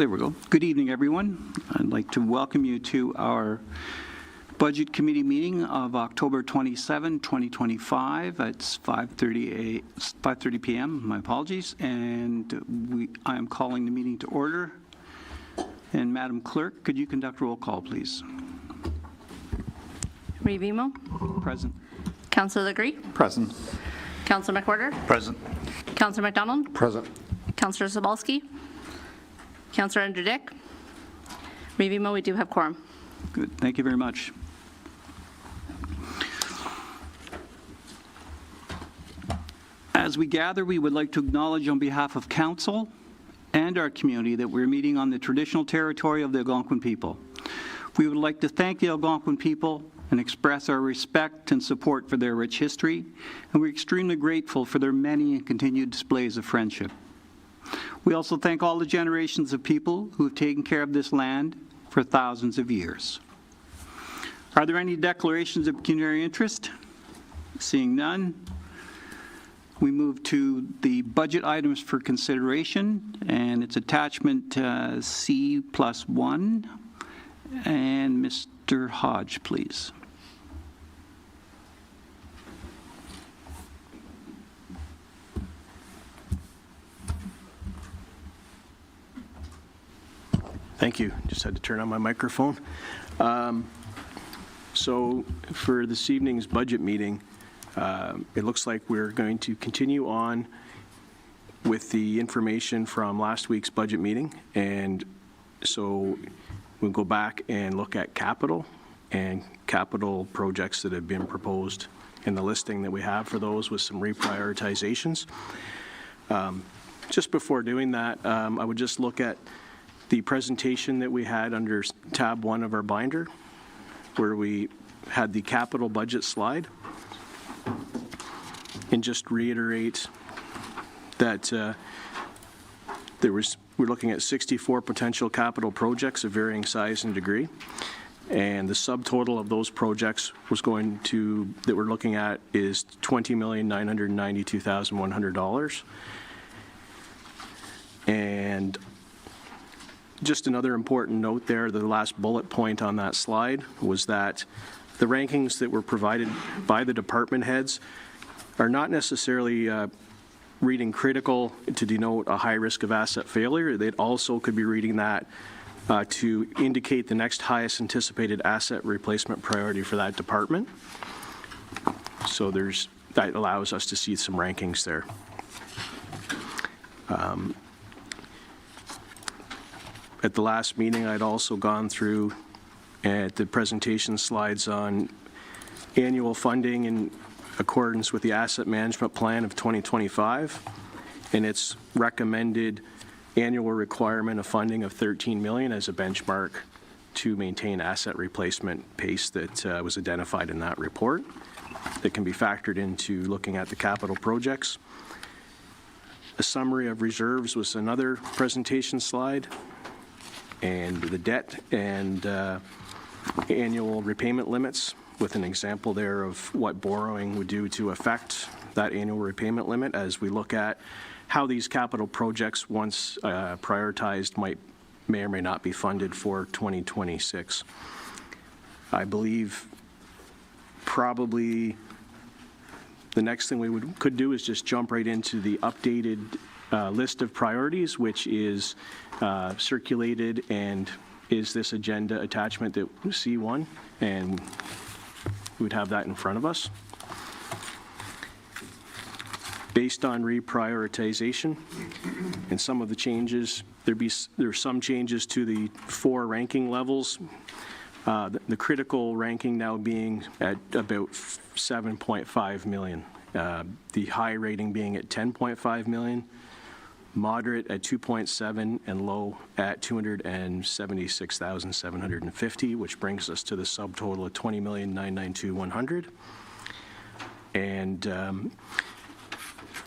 there we go. Good evening, everyone. I'd like to welcome you to our Budget Committee meeting of October 27, 2025. It's 5:30 p.m. My apologies. And I am calling the meeting to order. And Madam Clerk, could you conduct roll call, please? Revimo. Present. Councillor Legree. Present. Councillor McWhorter. Present. Councillor McDonald. Present. Councillor Sobalski. Councillor Andrew Dick. Revimo, we do have quorum. Good. Thank you very much. As we gather, we would like to acknowledge on behalf of Council and our community that we're meeting on the traditional territory of the Algonquin people. We would like to thank the Algonquin people and express our respect and support for their rich history, and we're extremely grateful for their many and continued displays of friendship. We also thank all the generations of people who have taken care of this land for thousands of years. Are there any declarations of pecuniary interest? Seeing none, we move to the budget items for consideration, and it's attachment C+1. And Mr. Hodge, please. Thank you. Just had to turn on my microphone. So for this evening's budget meeting, it looks like we're going to continue on with the information from last week's budget meeting. And so we'll go back and look at capital and capital projects that have been proposed in the listing that we have for those with some reprioritizations. Just before doing that, I would just look at the presentation that we had under tab 1 of our binder, where we had the capital budget slide, and just reiterate that we're looking at 64 potential capital projects of varying size and degree, and the subtotal of those projects that we're looking at is $20,992,100. And just another important note there, the last bullet point on that slide was that the rankings that were provided by the department heads are not necessarily reading critical to denote a high risk of asset failure. They also could be reading that to indicate the next highest anticipated asset replacement priority for that department. So that allows us to see some rankings there. At the last meeting, I'd also gone through at the presentation slides on annual funding in accordance with the Asset Management Plan of 2025, and its recommended annual requirement of funding of $13 million as a benchmark to maintain asset replacement pace that was identified in that report that can be factored into looking at the capital projects. A summary of reserves was another presentation slide, and the debt and annual repayment limits with an example there of what borrowing would do to affect that annual repayment limit as we look at how these capital projects, once prioritized, may or may not be funded for 2026. I believe probably the next thing we could do is just jump right into the updated list of priorities, which is circulated and is this agenda attachment that C1, and we would have that in front of us. Based on reprioritization and some of the changes, there's some changes to the 4 ranking levels. The critical ranking now being at about 7.5 million. The high rating being at 10.5 million, moderate at 2.7, and low at 276,750, which brings us to the subtotal of 20,992,100. And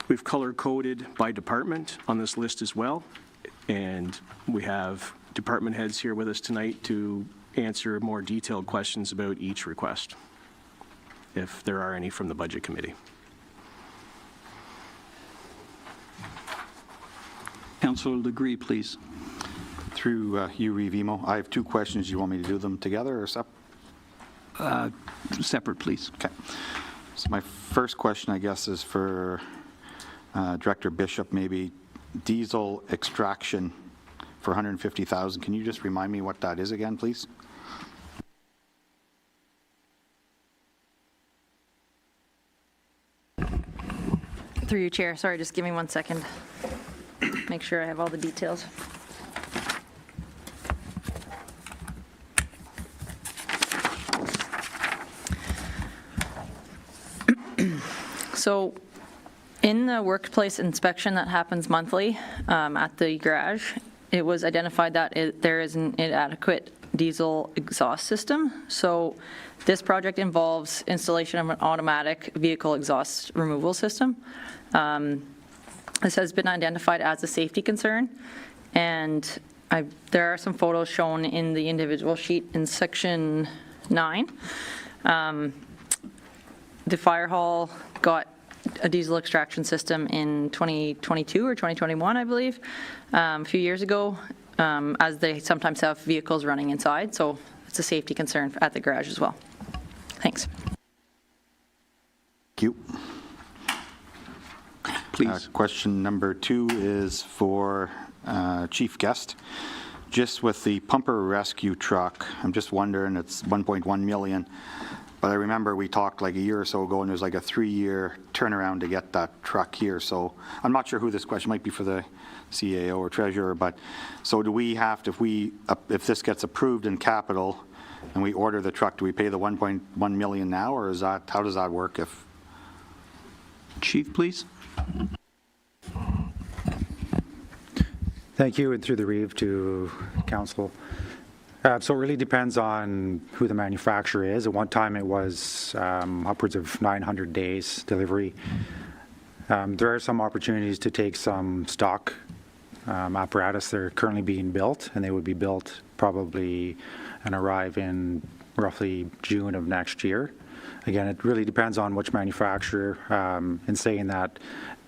we've color-coded by department on this list as well, and we have department heads here with us tonight to answer more detailed questions about each request, if there are any from the Budget Committee. Councillor Legree, please. Through you, Reeve Emo, I have 2 questions. You want me to do them together or separate? Separate, please. Okay. So my first question, I guess, is for Director Bishop, maybe diesel extraction for 150,000. Can you just remind me what that is again, please? Through you, Chair. Sorry, just give me 1 second. Make sure I have all the details. So in the workplace inspection that happens monthly at the garage, it was identified that there is an inadequate diesel exhaust system. So this project involves installation of an automatic vehicle exhaust removal system. This has been identified as a safety concern, and there are some photos shown in the individual sheet in section 9. The fire hall got a diesel extraction system in 2022 or 2021, I believe, a few years ago, as they sometimes have vehicles running inside, so it's a safety concern at the garage as well. Thanks. Thank you. Please. Question number 2 is for Chief Guest. Just with the pumper rescue truck, I'm just wondering, it's 1.1 million, but I remember we talked like a year or so ago, and there's like a 3-year turnaround to get that truck here. So I'm not sure who this question might be for, the CAO or treasurer, but so do we have to, if this gets approved in capital and we order the truck, do we pay the 1.1 million now, or is that, how does that work? If Chief, please. Thank you, and through the Reeve to Council. So it really depends on who the manufacturer is. At one time it was upwards of 900 days delivery. There are some opportunities to take some stock apparatus that are currently being built, and they would be built probably and arrive in roughly June of next year. Again, it really depends on which manufacturer. In saying that,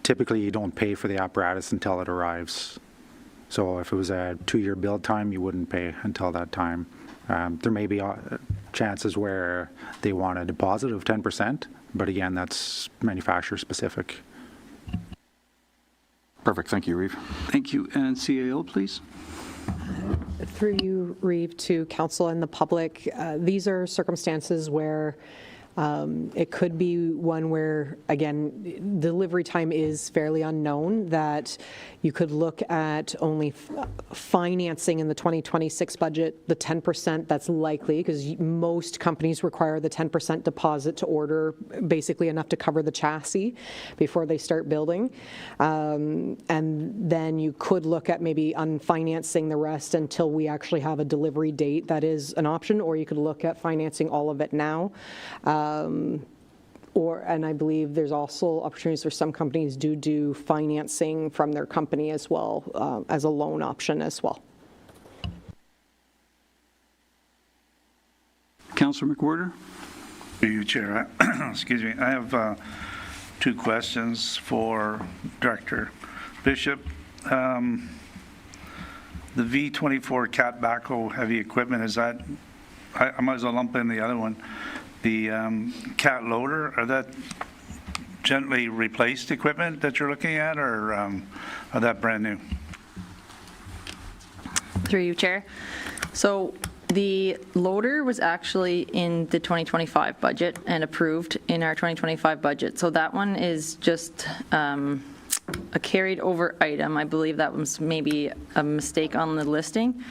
typically you don't pay for the apparatus until it arrives. So if it was a 2-year build time, you wouldn't pay until that time. There may be chances where they want a deposit of 10%, but again, that's manufacturer specific. Perfect. Thank you, Reeve. Thank you. And CAO, please. Through you, Reeve, to Council and the public, these are circumstances where it could be one where, again, delivery time is fairly unknown, that you could look at only financing in the 2026 budget, the 10%, that's likely, because most companies require the 10% deposit to order basically enough to cover the chassis before they start building. And then you could look at maybe unfinancing the rest until we actually have a delivery date. That is an option, or you could look at financing all of it now. And I believe there's also opportunities where some companies do financing from their company as well, as a loan option as well. Councillor McWhorter. Through you, Chair. Excuse me. I have 2 questions for Director Bishop. The V24 cat backhoe heavy equipment, is that, I might as well lump in the other one, the cat loader, are that gently replaced equipment that you're looking at, or are that brand new? Through you, Chair. So the loader was actually in the 2025 budget and approved in our 2025 budget. So that one is just a carried over item. I believe that was maybe a mistake on the listing.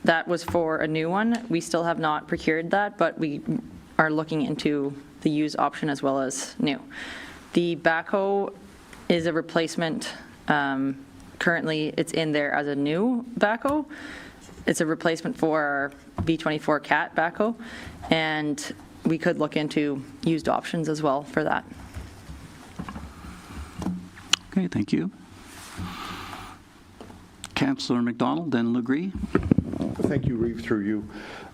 That was for a new one. We still have not procured that, but we are looking into the used option as well as new. The backhoe is a replacement. Currently, it's in there as a new backhoe. It's a replacement for our V24 cat backhoe, and we could look into used options as well for that. Okay, thank you. Councillor McDonald, then Legree. Thank you, Reeve, through you.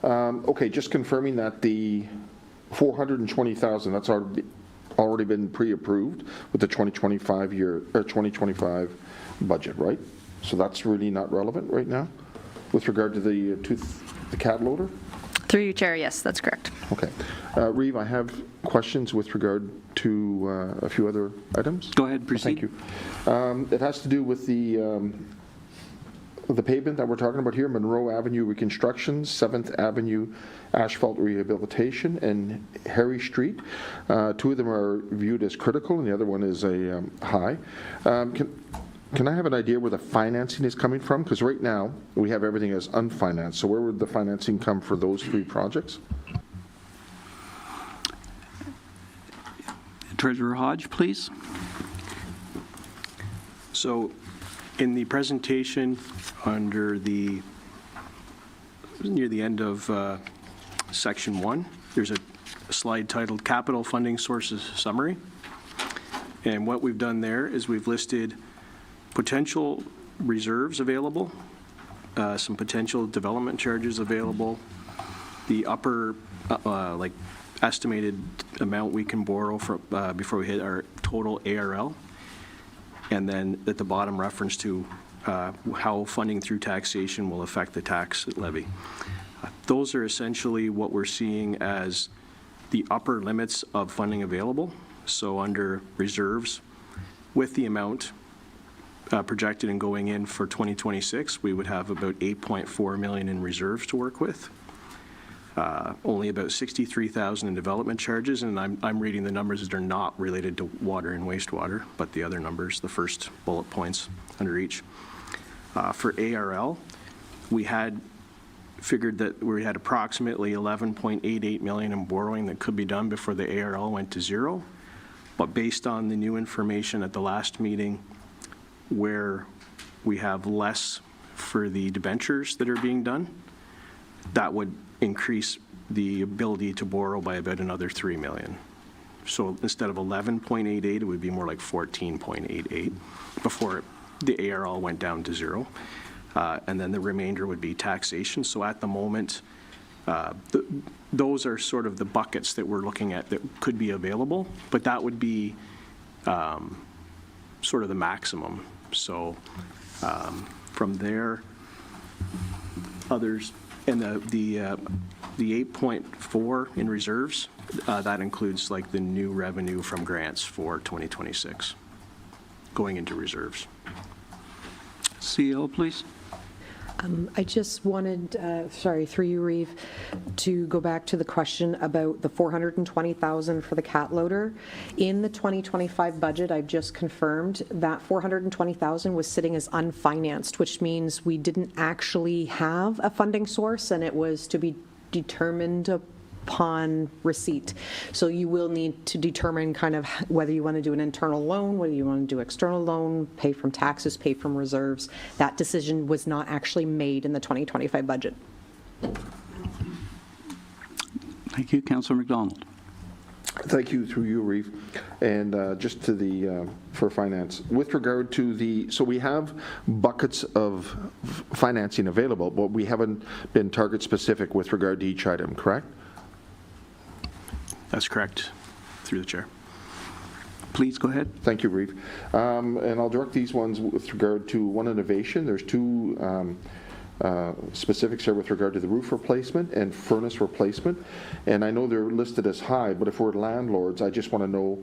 Okay, just confirming that the 420,000, that's already been pre-approved with the 2025 budget, right? So that's really not relevant right now with regard to the cat loader? Through you, Chair, yes, that's correct. Okay. Reeve, I have questions with regard to a few other items. Go ahead, proceed. Thank you. It has to do with the pavement that we're talking about here, Monroe Avenue reconstruction, 7th Avenue asphalt rehabilitation, and Harry Street. Two of them are viewed as critical, and the other one is a high. Can I have an idea where the financing is coming from? Because right now, we have everything as unfinanced. So where would the financing come for those three projects? Treasurer Hodge, please. So in the presentation under near the end of section 1, there's a slide titled Capital Funding Sources Summary. And what we've done there is we've listed potential reserves available, some potential development charges available, the upper estimated amount we can borrow before we hit our total ARL, and then at the bottom reference to how funding through taxation will affect the tax levy. Those are essentially what we're seeing as the upper limits of funding available. So under reserves, with the amount projected and going in for 2026, we would have about $8.4 million in reserves to work with. Only about $63,000 in development charges, and I'm reading the numbers as they're not related to water and wastewater, but the other numbers, the first bullet points under each. For ARL, we had figured that we had approximately $11.88 million in borrowing that could be done before the ARL went to zero, but based on the new information at the last meeting, where we have less for the debentures that are being done, that would increase the ability to borrow by about another $3 million. So instead of 11.88, it would be more like 14.88 before the ARL went down to zero. And then the remainder would be taxation. So at the moment, those are sort of the buckets that we're looking at that could be available, but that would be sort of the maximum. So from there, others, and the 8.4 in reserves, that includes like the new revenue from grants for 2026 going into reserves. CL, please. I just wanted, through you, Reeve, to go back to the question about the $420,000 for the cat loader. In the 2025 budget, I've just confirmed that $420,000 was sitting as unfinanced, which means we didn't actually have a funding source, and it was to be determined upon receipt. So you will need to determine kind of whether you want to do an internal loan, whether you want to do external loan, pay from taxes, pay from reserves. That decision was not actually made in the 2025 budget. Thank you. Councillor McDonald. Thank you, through you, Reeve. And just to the, for finance, with regard to so we have buckets of financing available, but we haven't been target specific with regard to each item, correct? That's correct, through the chair. Please go ahead. Thank you, Reeve. And I'll direct these ones with regard to one innovation. There's two specifics here with regard to the roof replacement and furnace replacement. And I know they're listed as high, but if we're landlords, I just want to know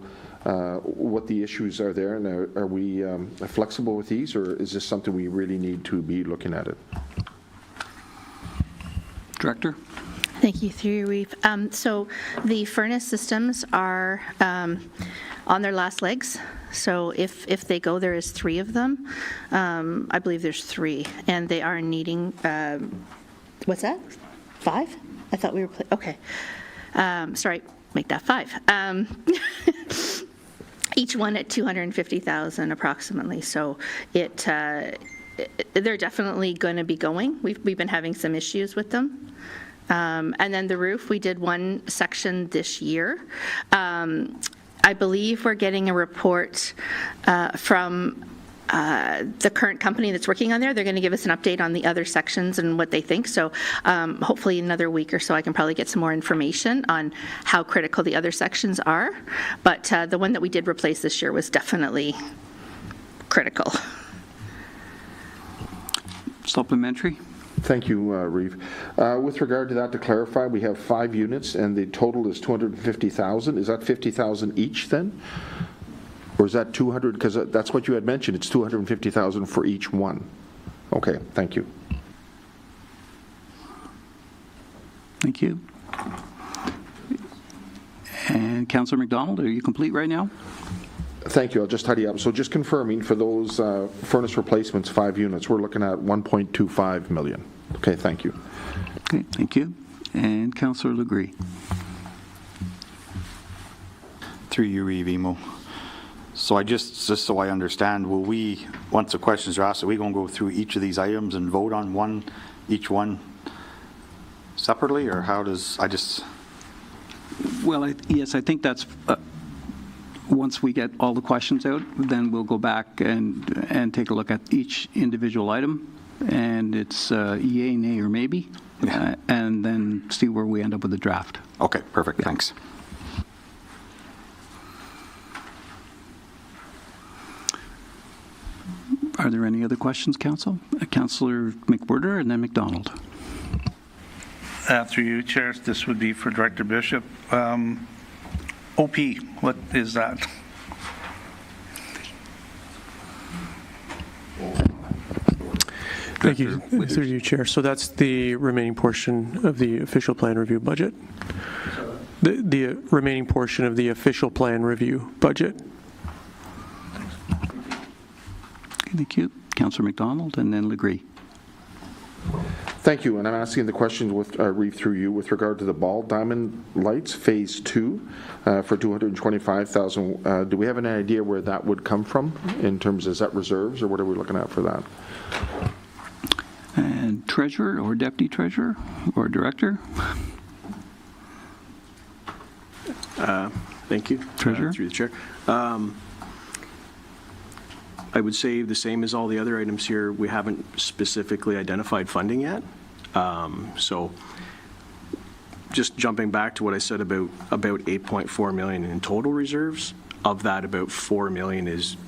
what the issues are there. And are we flexible with these, or is this something we really need to be looking at it? Director. Thank you, through you, Reeve. So the furnace systems are on their last legs. So if they go, there is 3 of them. I believe there's 3, and they are needing, what's that? 5? I thought we were, okay. Sorry, make that 5. Each one at $250,000 approximately. So they're definitely going to be going. We've been having some issues with them. And then the roof, we did one section this year. I believe we're getting a report from the current company that's working on there. They're going to give us an update on the other sections and what they think. So hopefully another week or so I can probably get some more information on how critical the other sections are. But the one that we did replace this year was definitely critical. Supplementary? Thank you, Reeve. With regard to that, to clarify, we have 5 units, and the total is 250,000. Is that 50,000 each then? Or is that 200? Because that's what you had mentioned. It's 250,000 for each one. Okay, thank you. Thank you. And Councillor McDonald, are you complete right now? Thank you. I'll just tidy up. So just confirming, for those furnace replacements, 5 units, we're looking at 1.25 million. Okay, thank you. Okay, thank you. And Councillor Legree. Through you, Reeve Emo. So just so I understand, will we, once the questions are asked, are we going to go through each of these items and vote on each one separately, or how does, Well, yes, I think that's, once we get all the questions out, then we'll go back and take a look at each individual item, and it's yay, nay, or maybe, and then see where we end up with the draft. Okay, perfect, thanks. Are there any other questions, Council? Councillor McWhirter and then McDonald. Through you, Chair, this would be for Director Bishop. OP, what is that? Thank you, through you, Chair. So that's the remaining portion of the official plan review budget. The remaining portion of the official plan review budget. Thank you. Councillor McDonald and then Legree. Thank you, and I'm asking the question with Reeve through you with regard to the ball diamond lights, Phase 2, for 225,000. Do we have an idea where that would come from in terms of, is that reserves, or what are we looking at for that? And Treasurer or Deputy Treasurer or Director? Thank you. Treasurer? Through the Chair. I would say the same as all the other items here. We haven't specifically identified funding yet. So just jumping back to what I said about 8.4 million in total reserves, of that about 4 million is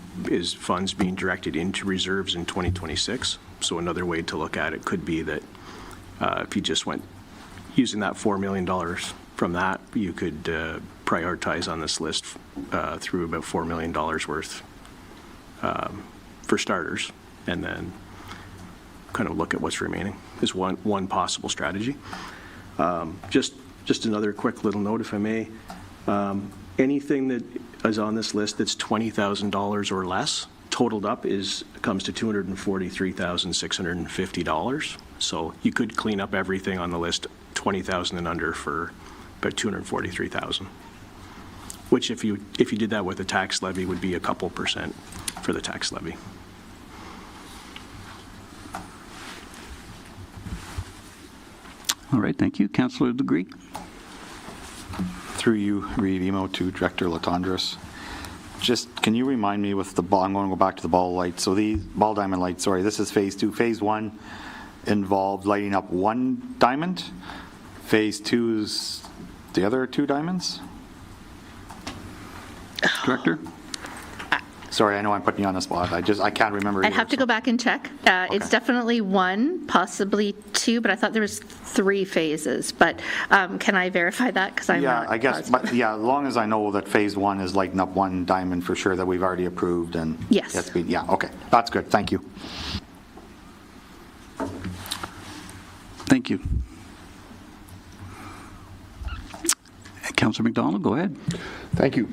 funds being directed into reserves in 2026. So another way to look at it could be that if you just went using that $4 million from that, you could prioritize on this list through about $4 million worth for starters, and then kind of look at what's remaining is one possible strategy. Just another quick little note, if I may. Anything that is on this list that's $20,000 or less, totaled up comes to $243,650. So you could clean up everything on the list, 20,000 and under, for about 243,000. Which, if you did that with a tax levy, would be a couple percent for the tax levy. All right, thank you. Councillor Legree. Through you, Reeve Emo, to Director Latondras. Just, can you remind me with the ball, I'm going to go back to the ball lights. So the ball diamond lights, sorry, this is Phase 2. Phase 1 involved lighting up 1 diamond. Phase 2 is the other 2 diamonds? Director? Sorry, I know I'm putting you on the spot. I can't remember. I'd have to go back and check. It's definitely 1, possibly 2, but I thought there was 3 phases. But can I verify that? Because I'm not I guess, positive. but yeah, as long as I know that Phase 1 is lighting up 1 diamond for sure that we've already approved, and Yes. it's been, yeah, okay, that's good. Thank you. Thank you. Councillor McDonald, go ahead. Thank you.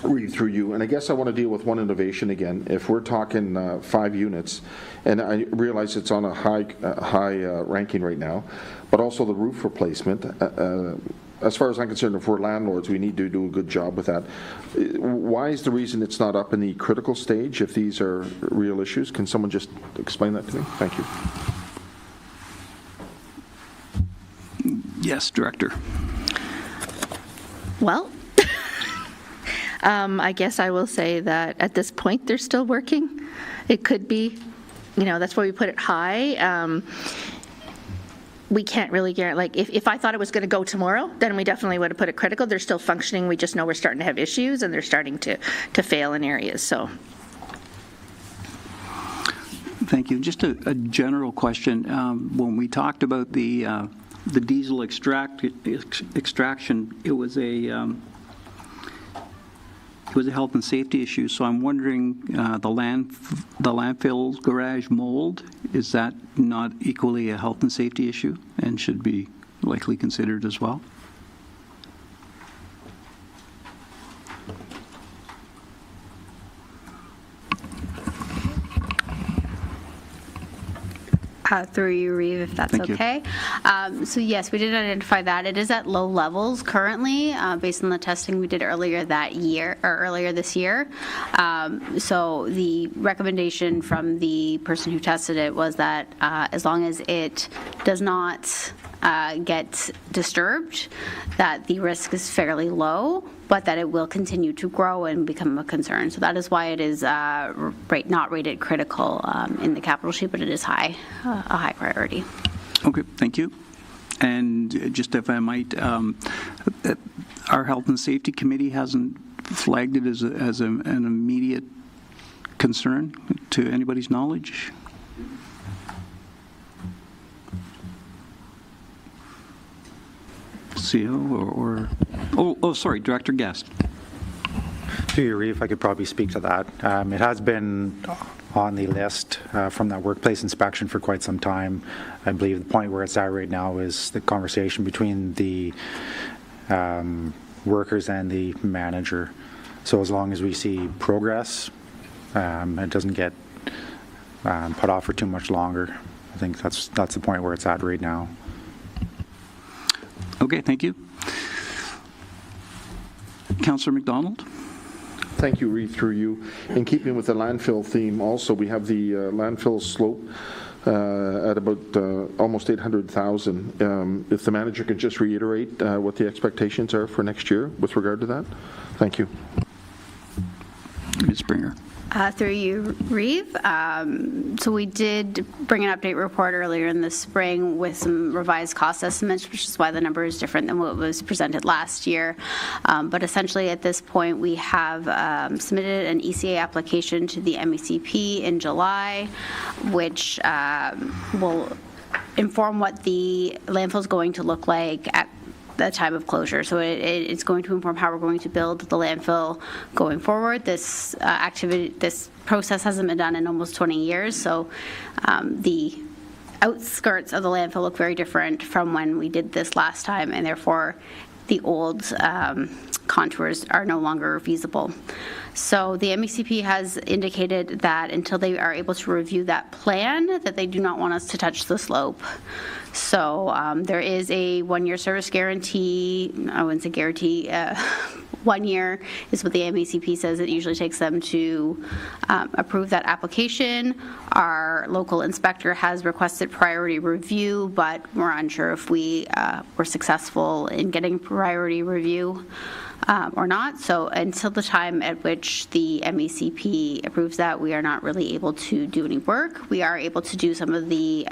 Read through you, and I guess I want to deal with one innovation again. If we're talking 5 units, and I realize it's on a high ranking right now, but also the roof replacement. As far as I'm concerned, if we're landlords, we need to do a good job with that. Why is the reason it's not up in the critical stage if these are real issues? Can someone just explain that to me? Thank you. Yes, Director. Well, I guess I will say that at this point, they're still working. It could be, that's why we put it high. We can't really guarantee, like, if I thought it was going to go tomorrow, then we definitely would have put it critical. They're still functioning. We just know we're starting to have issues, and they're starting to fail in areas, so. Thank you. Just a general question. When we talked about the diesel extraction, it was a health and safety issue. So I'm wondering, the landfill garage mold, is that not equally a health and safety issue and should be likely considered as well? Through you, Reeve, if that's Thank you. okay. So yes, we did identify that. It is at low levels currently, based on the testing we did earlier this year. So the recommendation from the person who tested it was that as long as it does not get disturbed, that the risk is fairly low, but that it will continue to grow and become a concern. So that is why it is not rated critical in the capital sheet, but it is a high priority. Okay, thank you. And just if I might, our Health and Safety Committee hasn't flagged it as an immediate concern to anybody's knowledge? CEO or sorry, Director Guest. To you, Reeve, I could probably speak to that. It has been on the list from that workplace inspection for quite some time. I believe the point where it's at right now is the conversation between the workers and the manager. So as long as we see progress, it doesn't get put off for too much longer. I think that's the point where it's at right now. Okay, thank you. Councillor McDonald? Thank you, Reeve, through you. In keeping with the landfill theme also, we have the landfill slope at about almost 800,000. If the manager could just reiterate what the expectations are for next year with regard to that. Thank you. Ms. Springer. Through you, Reeve. So we did bring an update report earlier in the spring with some revised cost estimates, which is why the number is different than what was presented last year. But essentially at this point, we have submitted an ECA application to the MECP in July, which will inform what the landfill is going to look like at the time of closure. So it's going to inform how we're going to build the landfill going forward. This process hasn't been done in almost 20 years, so the outskirts of the landfill look very different from when we did this last time, and therefore the old contours are no longer feasible. So the MECP has indicated that until they are able to review that plan, that they do not want us to touch the slope. So there is a one-year service guarantee. I wouldn't say guarantee. 1 year is what the MECP says it usually takes them to approve that application. Our local inspector has requested priority review, but we're unsure if we were successful in getting priority review or not. So until the time at which the MECP approves that, we are not really able to do any work. We are able to do some of the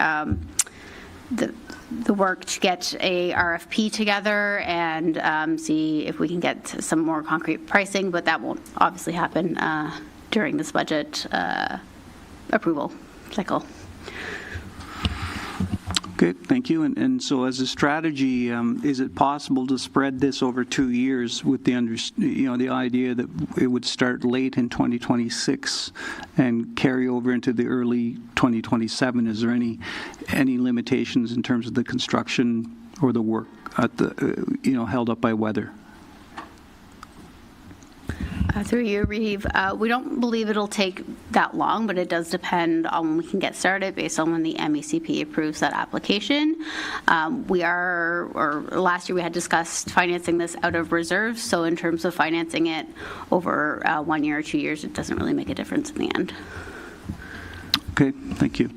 work to get a RFP together and see if we can get some more concrete pricing, but that won't obviously happen during this budget approval cycle. Okay, thank you. And so as a strategy, is it possible to spread this over 2 years with the the idea that it would start late in 2026 and carry over into the early 2027? Is there any limitations in terms of the construction or the work at the held up by weather? Through you, Reeve. We don't believe it'll take that long, but it does depend on when we can get started based on when the MECP approves that application. Last year we had discussed financing this out of reserves, so in terms of financing it over 1 year or 2 years, it doesn't really make a difference in the end. Okay, thank you.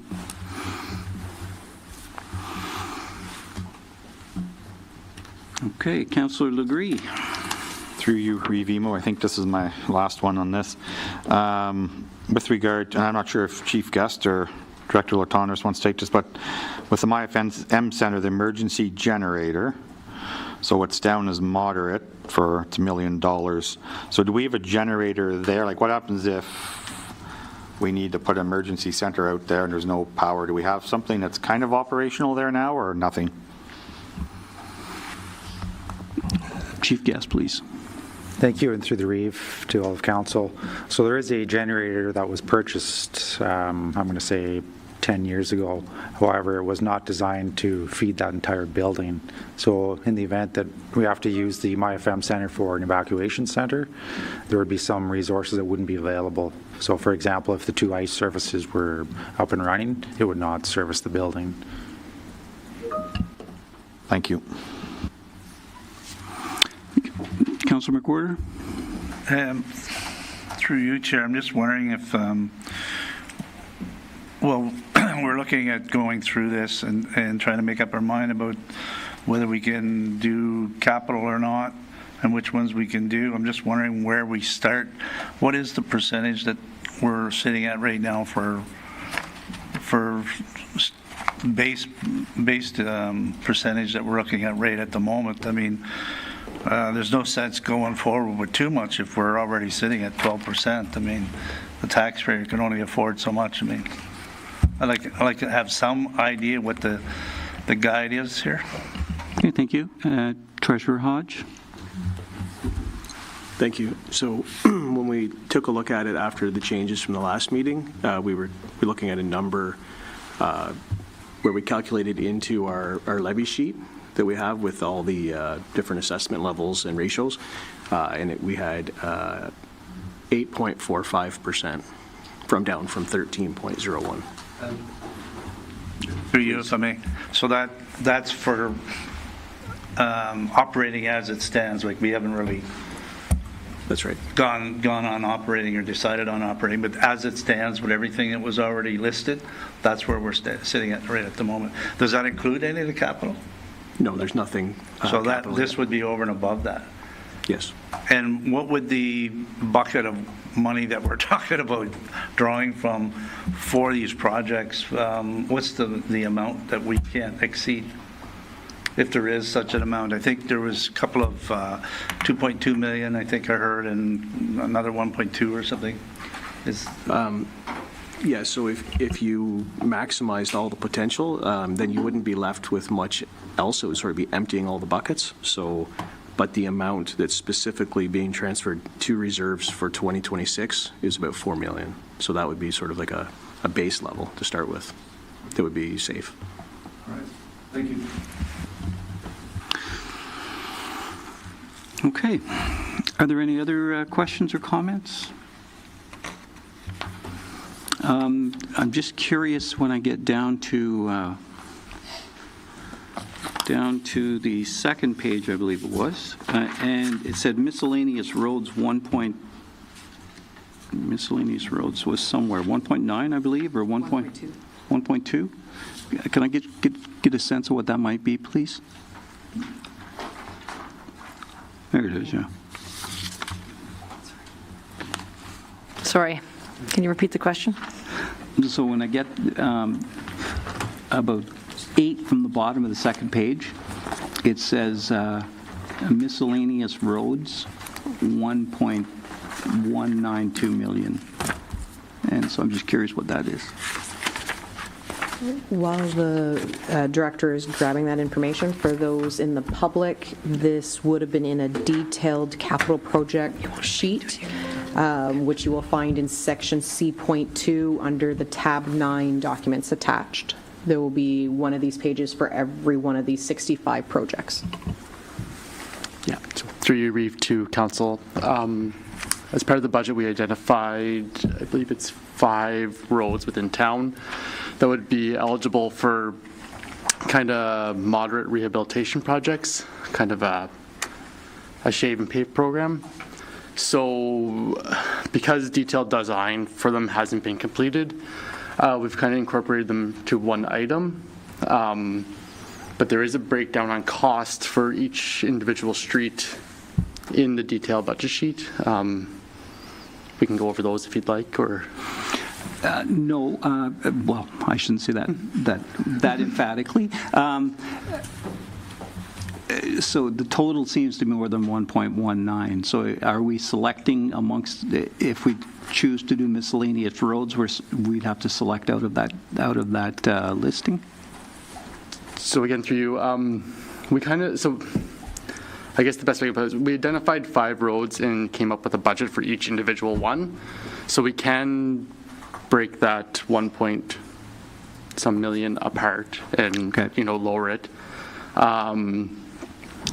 Okay, Councillor Legree. Through you, Reeve-Emo, I think this is my last one on this. With regard, and I'm not sure if Chief Guest or Director Latonis wants to take this, but with the MyFM Center, the emergency generator, so it's down as moderate for it's $1 million. So do we have a generator there? Like what happens if we need to put an emergency center out there and there's no power. Do we have something that's kind of operational there now or nothing? Chief Guest, please. Thank you, and through the Reeve to all of council. So there is a generator that was purchased, I'm going to say 10 years ago. However, it was not designed to feed that entire building. So in the event that we have to use the MyFM Center for an evacuation center, there would be some resources that wouldn't be available. So for example, if the 2 ice services were up and running, it would not service the building. Thank you. Councilor McWhorter? Through you, Chair, I'm just wondering if, well, we're looking at going through this and trying to make up our mind about whether we can do capital or not and which ones we can do. I'm just wondering where we start. What is the percentage that we're sitting at right now for based percentage that we're looking at right at the moment? I mean, there's no sense going forward with too much if we're already sitting at 12%. I mean, the taxpayer can only afford so much. I mean, I'd like to have some idea what the guide is here. Okay, thank you. Treasurer Hodge? Thank you. So when we took a look at it after the changes from the last meeting, we were looking at a number where we calculated into our levy sheet that we have with all the different assessment levels and ratios, and we had 8.45% down from 13.01. For you, if I may. So that's for operating as it stands. Like, we haven't really That's right. gone on operating or decided on operating, but as it stands with everything that was already listed, that's where we're sitting at right at the moment. Does that include any of the capital? No, there's nothing. So capital this in would be over and above that. Yes. And what would the bucket of money that we're talking about drawing from for these projects, what's the amount that we can't exceed, if there is such an amount? I think there was a couple of 2.2 million, I think I heard, and another 1.2 or something. Yeah, so if you maximized all the potential, then you wouldn't be left with much else. It would sort of be emptying all the buckets. So, but the amount that's specifically being transferred to reserves for 2026 is about 4 million. So that would be sort of like a base level to start with that would be safe. All right. Thank you. Okay. Are there any other questions or comments? I'm just curious when I get down to the second page, I believe it was, and it said miscellaneous roads miscellaneous roads was somewhere 1.9, I believe, or 1.2. 1.2. Can I get a sense of what that might be, please? There it is, yeah. Sorry, can you repeat the question? So when I get about 8 from the bottom of the second page, it says miscellaneous roads, 1.192 million. And so I'm just curious what that is. While the director is grabbing that information, for those in the public, this would have been in a detailed capital project sheet, which you will find in section C.2 under the tab 9 documents attached. There will be one of these pages for every one of these 65 projects. Yeah, so through you, Reeve, to council. As part of the budget, we identified, I believe it's 5 roads within town that would be eligible for kind of moderate rehabilitation projects, kind of a shave and pave program. So because detailed design for them hasn't been completed, we've kind of incorporated them to one item. But there is a breakdown on cost for each individual street in the detailed budget sheet. We can go over those if you'd like, or... No, well, I shouldn't say that emphatically. So the total seems to be more than 1.19. So are we selecting amongst, if we choose to do miscellaneous roads, we'd have to select out of that listing? So again, through you, so I guess the best way to put it is we identified 5 roads and came up with a budget for each individual one. So we can break that 1 point some million apart and, lower it.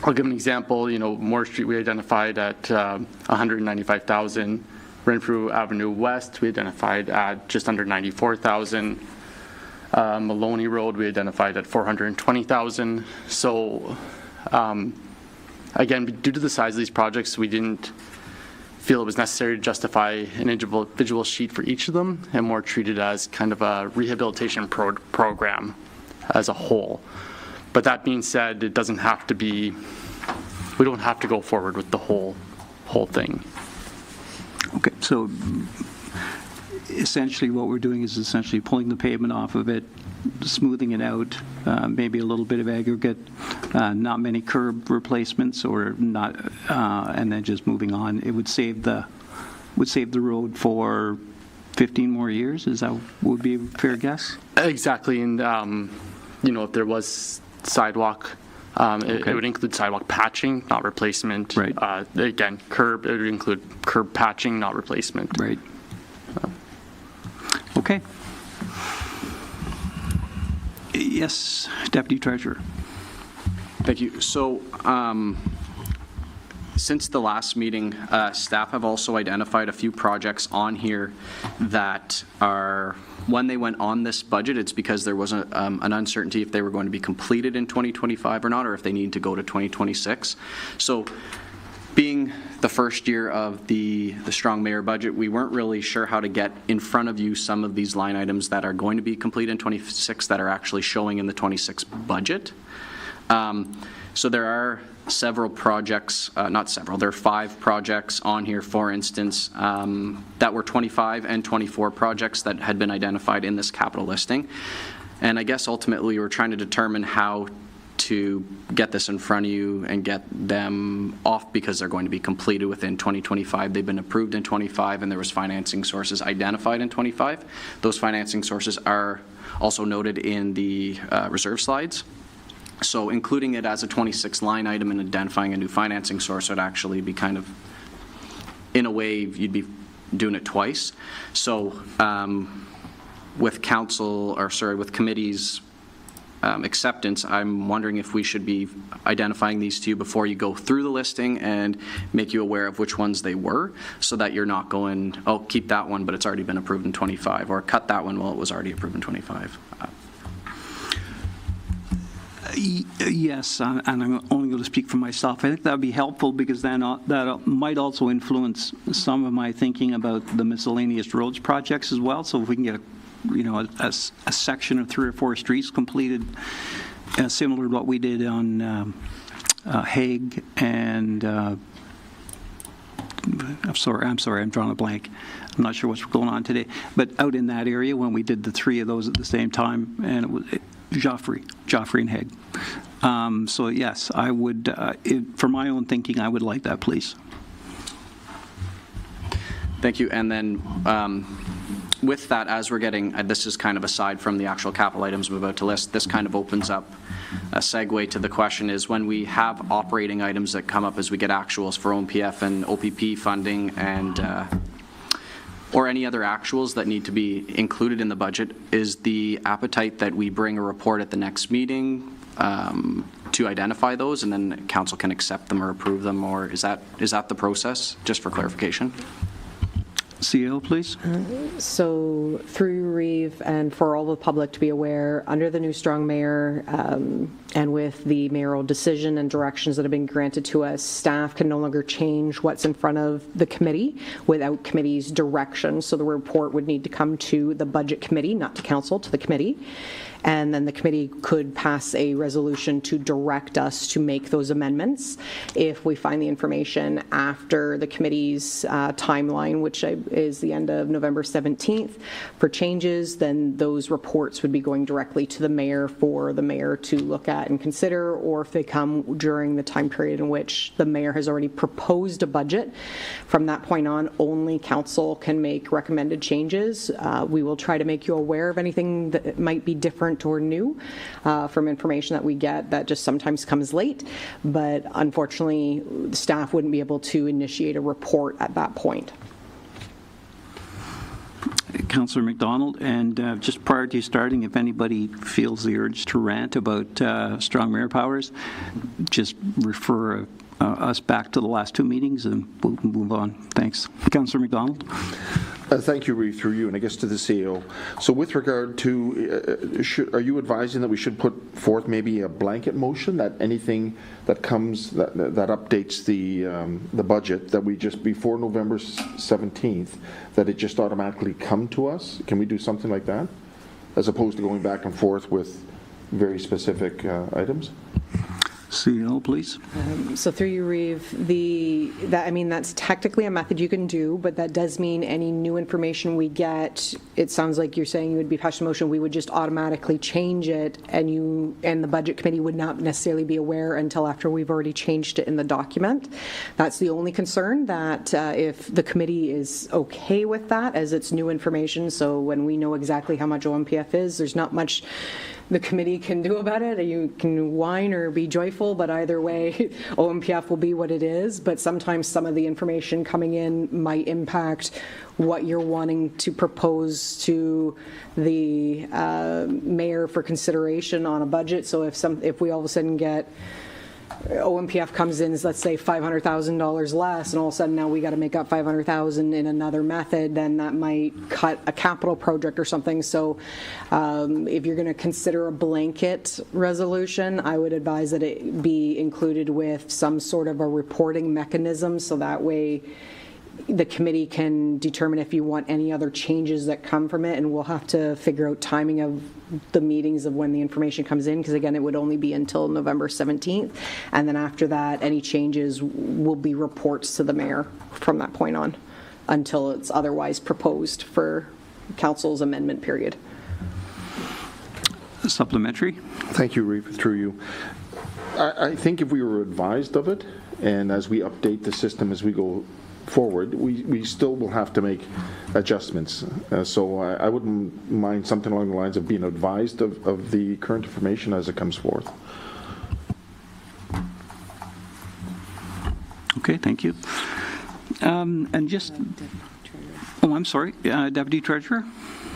I'll give an example. Moore Street we identified at 195,000. Renfrew Avenue West we identified at just under 94,000. Maloney Road we identified at 420,000. So again, due to the size of these projects, we didn't feel it was necessary to justify an individual sheet for each of them and more treat it as kind of a rehabilitation program as a whole. But that being said, it doesn't have to be, we don't have to go forward with the whole thing. Okay, so essentially what we're doing is essentially pulling the pavement off of it, smoothing it out, maybe a little bit of aggregate, not many curb replacements or not, and then just moving on. It would save the road for 15 more years. Is that would be a fair guess? Exactly, and if there was sidewalk, it would include sidewalk patching, not replacement. Right. Again, curb, it would include curb patching, not replacement. Right. Okay. Yes, Deputy Treasurer. Thank you. So since the last meeting, staff have also identified a few projects on here that are, when they went on this budget, it's because there was an uncertainty if they were going to be completed in 2025 or not, or if they need to go to 2026. So being the first year of the Strong Mayor budget, we weren't really sure how to get in front of you some of these line items that are going to be complete in 26 that are actually showing in the 26 budget. So there are several projects, not several, there are 5 projects on here, for instance, that were 25 and 24 projects that had been identified in this capital listing. And I guess ultimately we're trying to determine how to get this in front of you and get them off because they're going to be completed within 2025. They've been approved in 25 and there was financing sources identified in 25. Those financing sources are also noted in the reserve slides. So including it as a 26 line item and identifying a new financing source would actually be kind of, in a way, you'd be doing it twice. So with with committee's acceptance, I'm wondering if we should be identifying these to you before you go through the listing and make you aware of which ones they were, so that you're not going, oh, keep that one, but it's already been approved in 25, or cut that one, well, it was already approved in 25. Yes, and I'm only going to speak for myself. I think that would be helpful because then that might also influence some of my thinking about the miscellaneous roads projects as well. So if we can get a section of 3 or 4 streets completed, similar to what we did on Hague and I'm sorry, I'm drawing a blank. I'm not sure what's going on today, but out in that area when we did the 3 of those at the same time, and it was Joffrey and Hague. So yes, I would, for my own thinking, I would like that, please. Thank you. And then with that, as we're getting, this is kind of aside from the actual capital items we're about to list, this kind of opens up a segue to the question is when we have operating items that come up as we get actuals for OMPF and OPP funding and or any other actuals that need to be included in the budget, is the appetite that we bring a report at the next meeting to identify those and then council can accept them or approve them, or is that the process, just for clarification? CEO, please. So through Reeve and for all the public to be aware, under the new Strong Mayor and with the mayoral decision and directions that have been granted to us, staff can no longer change what's in front of the committee without committee's direction. So the report would need to come to the budget committee, not to council, to the committee. And then the committee could pass a resolution to direct us to make those amendments if we find the information after the committee's timeline, which I is the end of November 17th. For changes, then those reports would be going directly to the mayor for the mayor to look at and consider, or if they come during the time period in which the mayor has already proposed a budget. From that point on, only council can make recommended changes. We will try to make you aware of anything that might be different or new from information that we get that just sometimes comes late, but unfortunately, staff wouldn't be able to initiate a report at that point. Councillor McDonald, and just prior to you starting, if anybody feels the urge to rant about strong mayor powers, just refer us back to the last two meetings and we'll move on. Thanks. Councillor McDonald. Thank you, Reeve, through you, and I guess to the CEO. So with regard to, are you advising that we should put forth maybe a blanket motion that anything that comes, that updates the budget, that we just, before November 17th, that it just automatically come to us? Can we do something like that? As opposed to going back and forth with very specific items? CEO, please. So through you, Reeve, that's technically a method you can do, but that does mean any new information we get, it sounds like you're saying you would be passed a motion, we would just automatically change it, and the budget committee would not necessarily be aware until after we've already changed it in the document. That's the only concern, that if the committee is okay with that, as it's new information, so when we know exactly how much OMPF is, there's not much the committee can do about it. You can whine or be joyful, but either way, OMPF will be what it is. But sometimes some of the information coming in might impact what you're wanting to propose to the mayor for consideration on a budget. So if we all of a sudden get OMPF comes in, let's say $500,000 less, and all of a sudden now we got to make up $500,000 in another method, then that might cut a capital project or something. So if you're going to consider a blanket resolution, I would advise that it be included with some sort of a reporting mechanism, so that way the committee can determine if you want any other changes that come from it, and we'll have to figure out timing of the meetings of when the information comes in, because again, it would only be until November 17th, and then after that, any changes will be reports to the mayor from that point on, until it's otherwise proposed for council's amendment period. Supplementary. Thank you, Reeve, through you. I think if we were advised of it, and as we update the system as we go forward, we still will have to make adjustments. So I wouldn't mind something along the lines of being advised of the current information as it comes forth. Okay, thank you. And just, I'm sorry, Deputy Treasurer?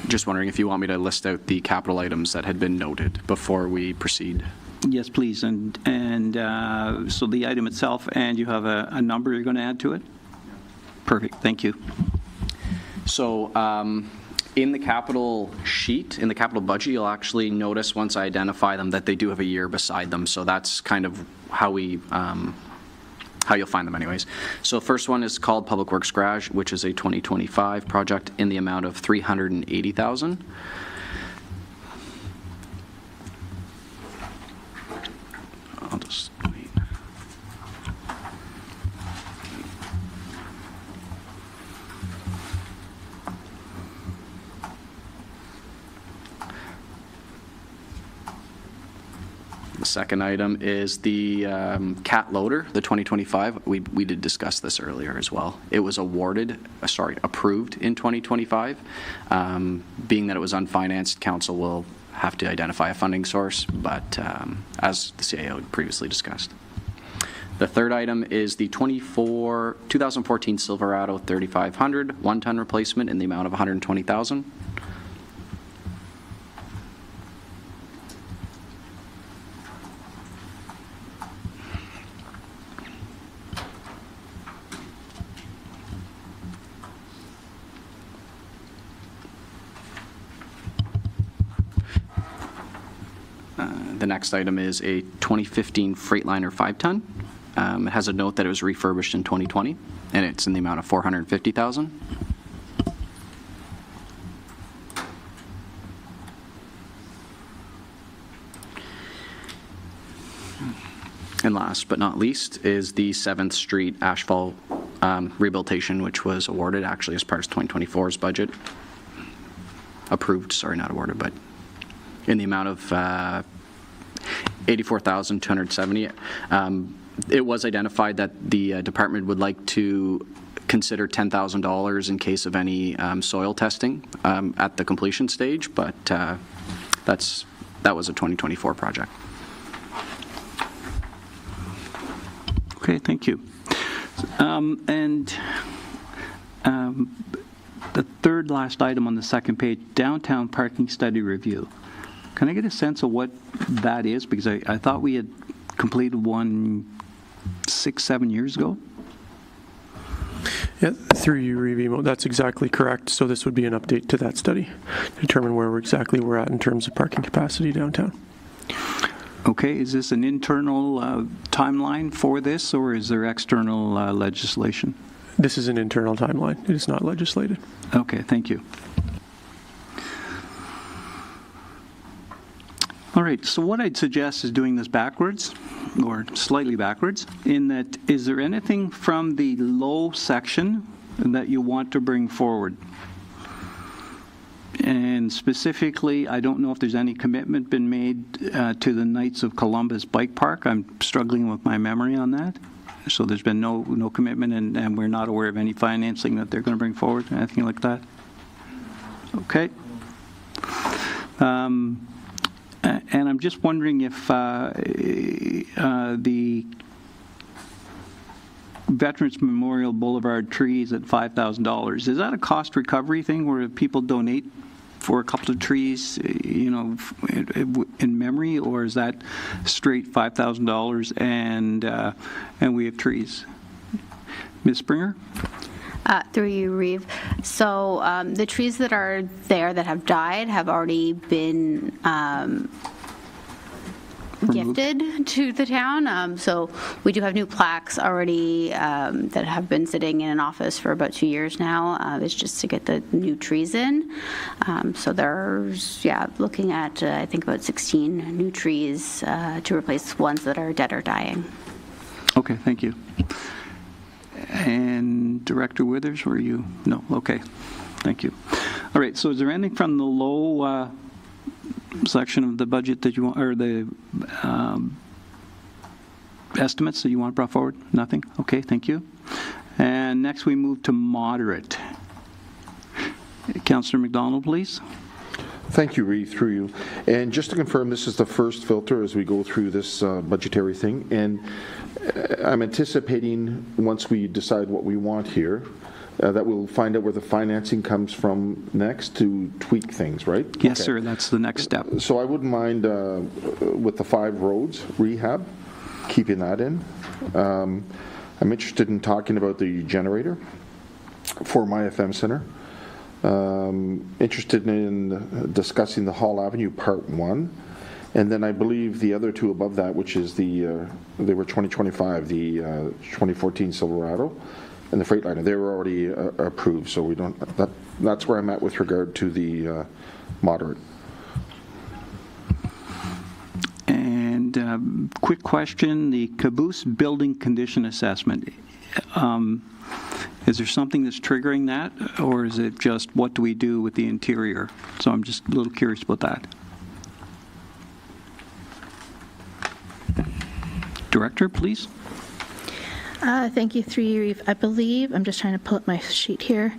Just wondering if you want me to list out the capital items that had been noted before we proceed. Yes, please. And so the item itself, and you have a number you're going to add to it? Perfect. Thank you. So in the capital sheet, in the capital budget, you'll actually notice once I identify them that they do have a year beside them. So that's kind of how we how you'll find them anyways. So first one is called Public Works Garage, which is a 2025 project in the amount of $380,000. I'll just wait. The second item is the cat loader, the 2025. We did discuss this earlier as well. It was approved in 2025. Being that it was unfinanced, council will have to identify a funding source, but as the CAO had previously discussed. The third item is the 2014 Silverado 3500 one-ton replacement in the amount of $120,000. The next item is a 2015 Freightliner 5-ton. It has a note that it was refurbished in 2020, and it's in the amount of $450,000. And last but not least is the 7th Street asphalt rehabilitation, which was awarded actually as part of 2024's budget. Approved, sorry, not awarded, but in the amount of $84,270. It was identified that the department would like to consider $10,000 in case of any soil testing at the completion stage, but that was a 2024 project. Okay, thank you. The third last item on the second page, downtown parking study review. Can I get a sense of what that is? Because I thought we had completed one 6-7 years ago. Yeah, through you, Reeve, that's exactly correct. So this would be an update to that study, determine where exactly we're at in terms of parking capacity downtown. Okay, is this an internal timeline for this, or is there external legislation? This is an internal timeline. It is not legislated. Okay, thank you. All right, so what I'd suggest is doing this backwards, or slightly backwards, in that, is there anything from the low section that you want to bring forward? And specifically, I don't know if there's any commitment been made to the Knights of Columbus Bike Park. I'm struggling with my memory on that. So there's been no commitment, and we're not aware of any financing that they're going to bring forward, anything like that? Okay. And I'm just wondering if the Veterans Memorial Boulevard trees at $5,000, is that a cost recovery thing where people donate for a couple of trees, you know, in memory, or is that straight $5,000 and we have trees? Ms. Springer? Through you, Reeve. So the trees that are there that have died have already been gifted to the town. So we do have new plaques already that have been sitting in an office for about 2 years now. It's just to get the new trees in. So there's, looking at, I think about 16 new trees to replace ones that are dead or dying. Okay, thank you. And Director Withers, were you? No, okay, thank you. All right, so is there anything from the low section of the budget that you want, or the estimates that you want brought forward? Nothing? Okay, thank you. And next we move to moderate. Councillor McDonald, please. Thank you, Reeve, through you. And just to confirm, this is the first filter as we go through this budgetary thing. And I'm anticipating, once we decide what we want here, that we'll find out where the financing comes from next to tweak things, right? Yes, sir, that's the next step. So I wouldn't mind, with the 5 roads rehab, keeping that in. I'm interested in talking about the generator for my FM Center. Interested in discussing the Hall Avenue Part 1, and then I believe the other 2 above that, which is they were 2025, the 2014 Silverado and the Freightliner. They were already approved, so we don't. That's where I'm at with regard to the moderate. And quick question: the Caboose building condition assessment. Is there something that's triggering that, or is it just what do we do with the interior? So I'm just a little curious about that. Director, please. Thank you, through you, Reeve. I believe, I'm just trying to pull up my sheet here.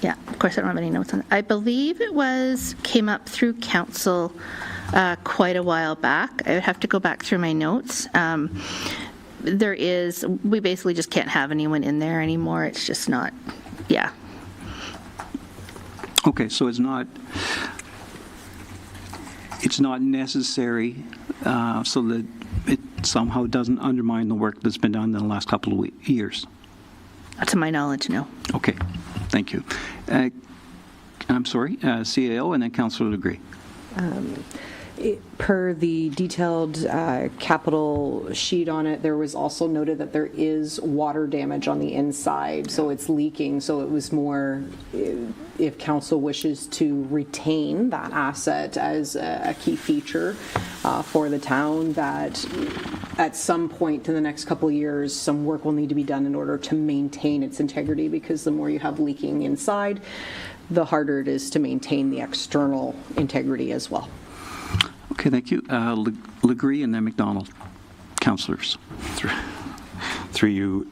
Yeah, of course, I don't have any notes on it. I believe it came up through council quite a while back. I would have to go back through my notes. We basically just can't have anyone in there anymore. It's just not, yeah. Okay, so it's not necessary so that it somehow doesn't undermine the work that's been done in the last couple of years? To my knowledge, no. Okay, thank you. I'm sorry, CAO and then Councillor Legree. Per the detailed capital sheet on it, there was also noted that there is water damage on the inside, so it's leaking. So it was more if council wishes to retain that asset as a key feature for the town, that at some point in the next couple of years, some work will need to be done in order to maintain its integrity, because the more you have leaking inside, the harder it is to maintain the external integrity as well. Okay, thank you. Legree and then McDonald. Councillors. Through you,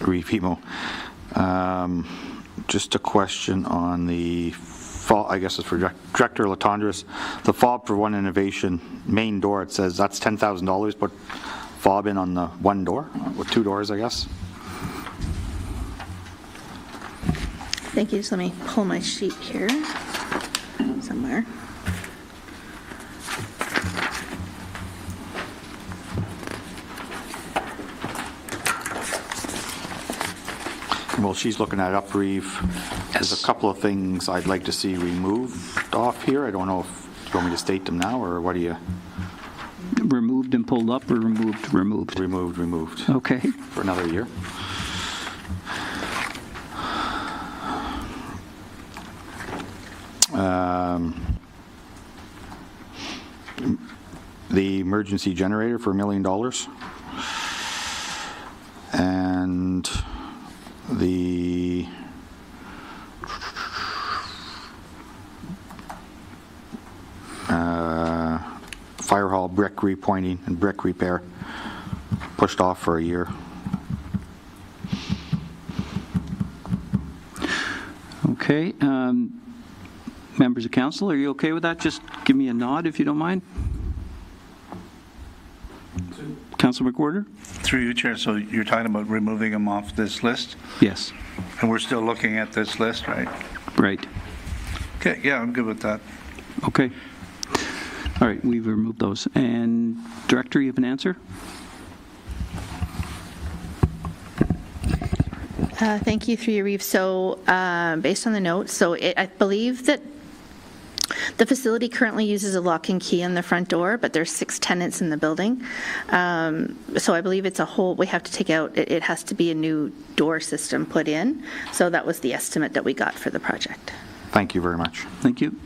Reeve Hemo. Just a question on the I guess it's for Director Latondras, the fob for One Innovation main door. It says that's $10,000. Put fob in on the one door, with two doors, I guess. Thank you. Just let me pull my sheet here somewhere. Well, she's looking at up, Reeve. There's a couple of things I'd like to see removed off here. I don't know if you want me to state them now, or what do you? Removed and pulled up, or removed? Removed. Okay. For another year. The emergency generator for $1 million. And the fire hall brick repointing and brick repair pushed off for a year. Okay. Members of council, are you okay with that? Just give me a nod if you don't mind. Councilor McWhorter? Through you, Chair, so you're talking about removing them off this list? Yes. And we're still looking at this list, right? Right. Okay, yeah, I'm good with that. Okay. All right, we've removed those. And Director, you have an answer? Thank you, through you, Reeve. So based on the notes, so I believe that the facility currently uses a lock and key on the front door, but there's 6 tenants in the building. So I believe it's a whole, we have to take out, it has to be a new door system put in. So that was the estimate that we got for the project. Thank you very much. Thank you.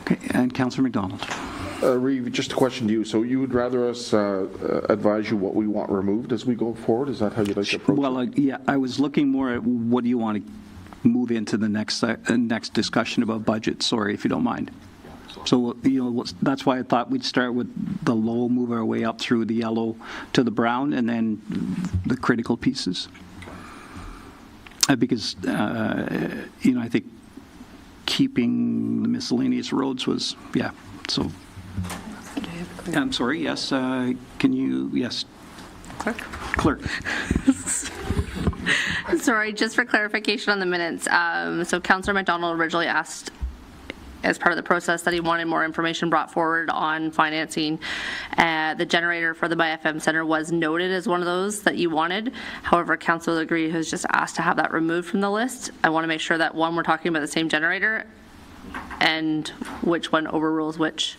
Okay, and Councillor McDonald. Reeve, just a question to you. So you would rather us advise you what we want removed as we go forward? Is that how you'd like to approach it? Well, yeah, I was looking more at what do you want to move into the next discussion about budget. Sorry, if you don't mind. So, that's why I thought we'd start with the low, move our way up through the yellow to the brown, and then the critical pieces. Because, I think keeping the miscellaneous roads was, yeah, so. I'm sorry, yes, can you, yes. Clerk. Sorry, just for clarification on the minutes. So Councillor McDonald originally asked, as part of the process, that he wanted more information brought forward on financing. The generator for the ByFM Center was noted as one of those that you wanted. However, Councillor Legree has just asked to have that removed from the list. I want to make sure that, one, we're talking about the same generator, and which one overrules which.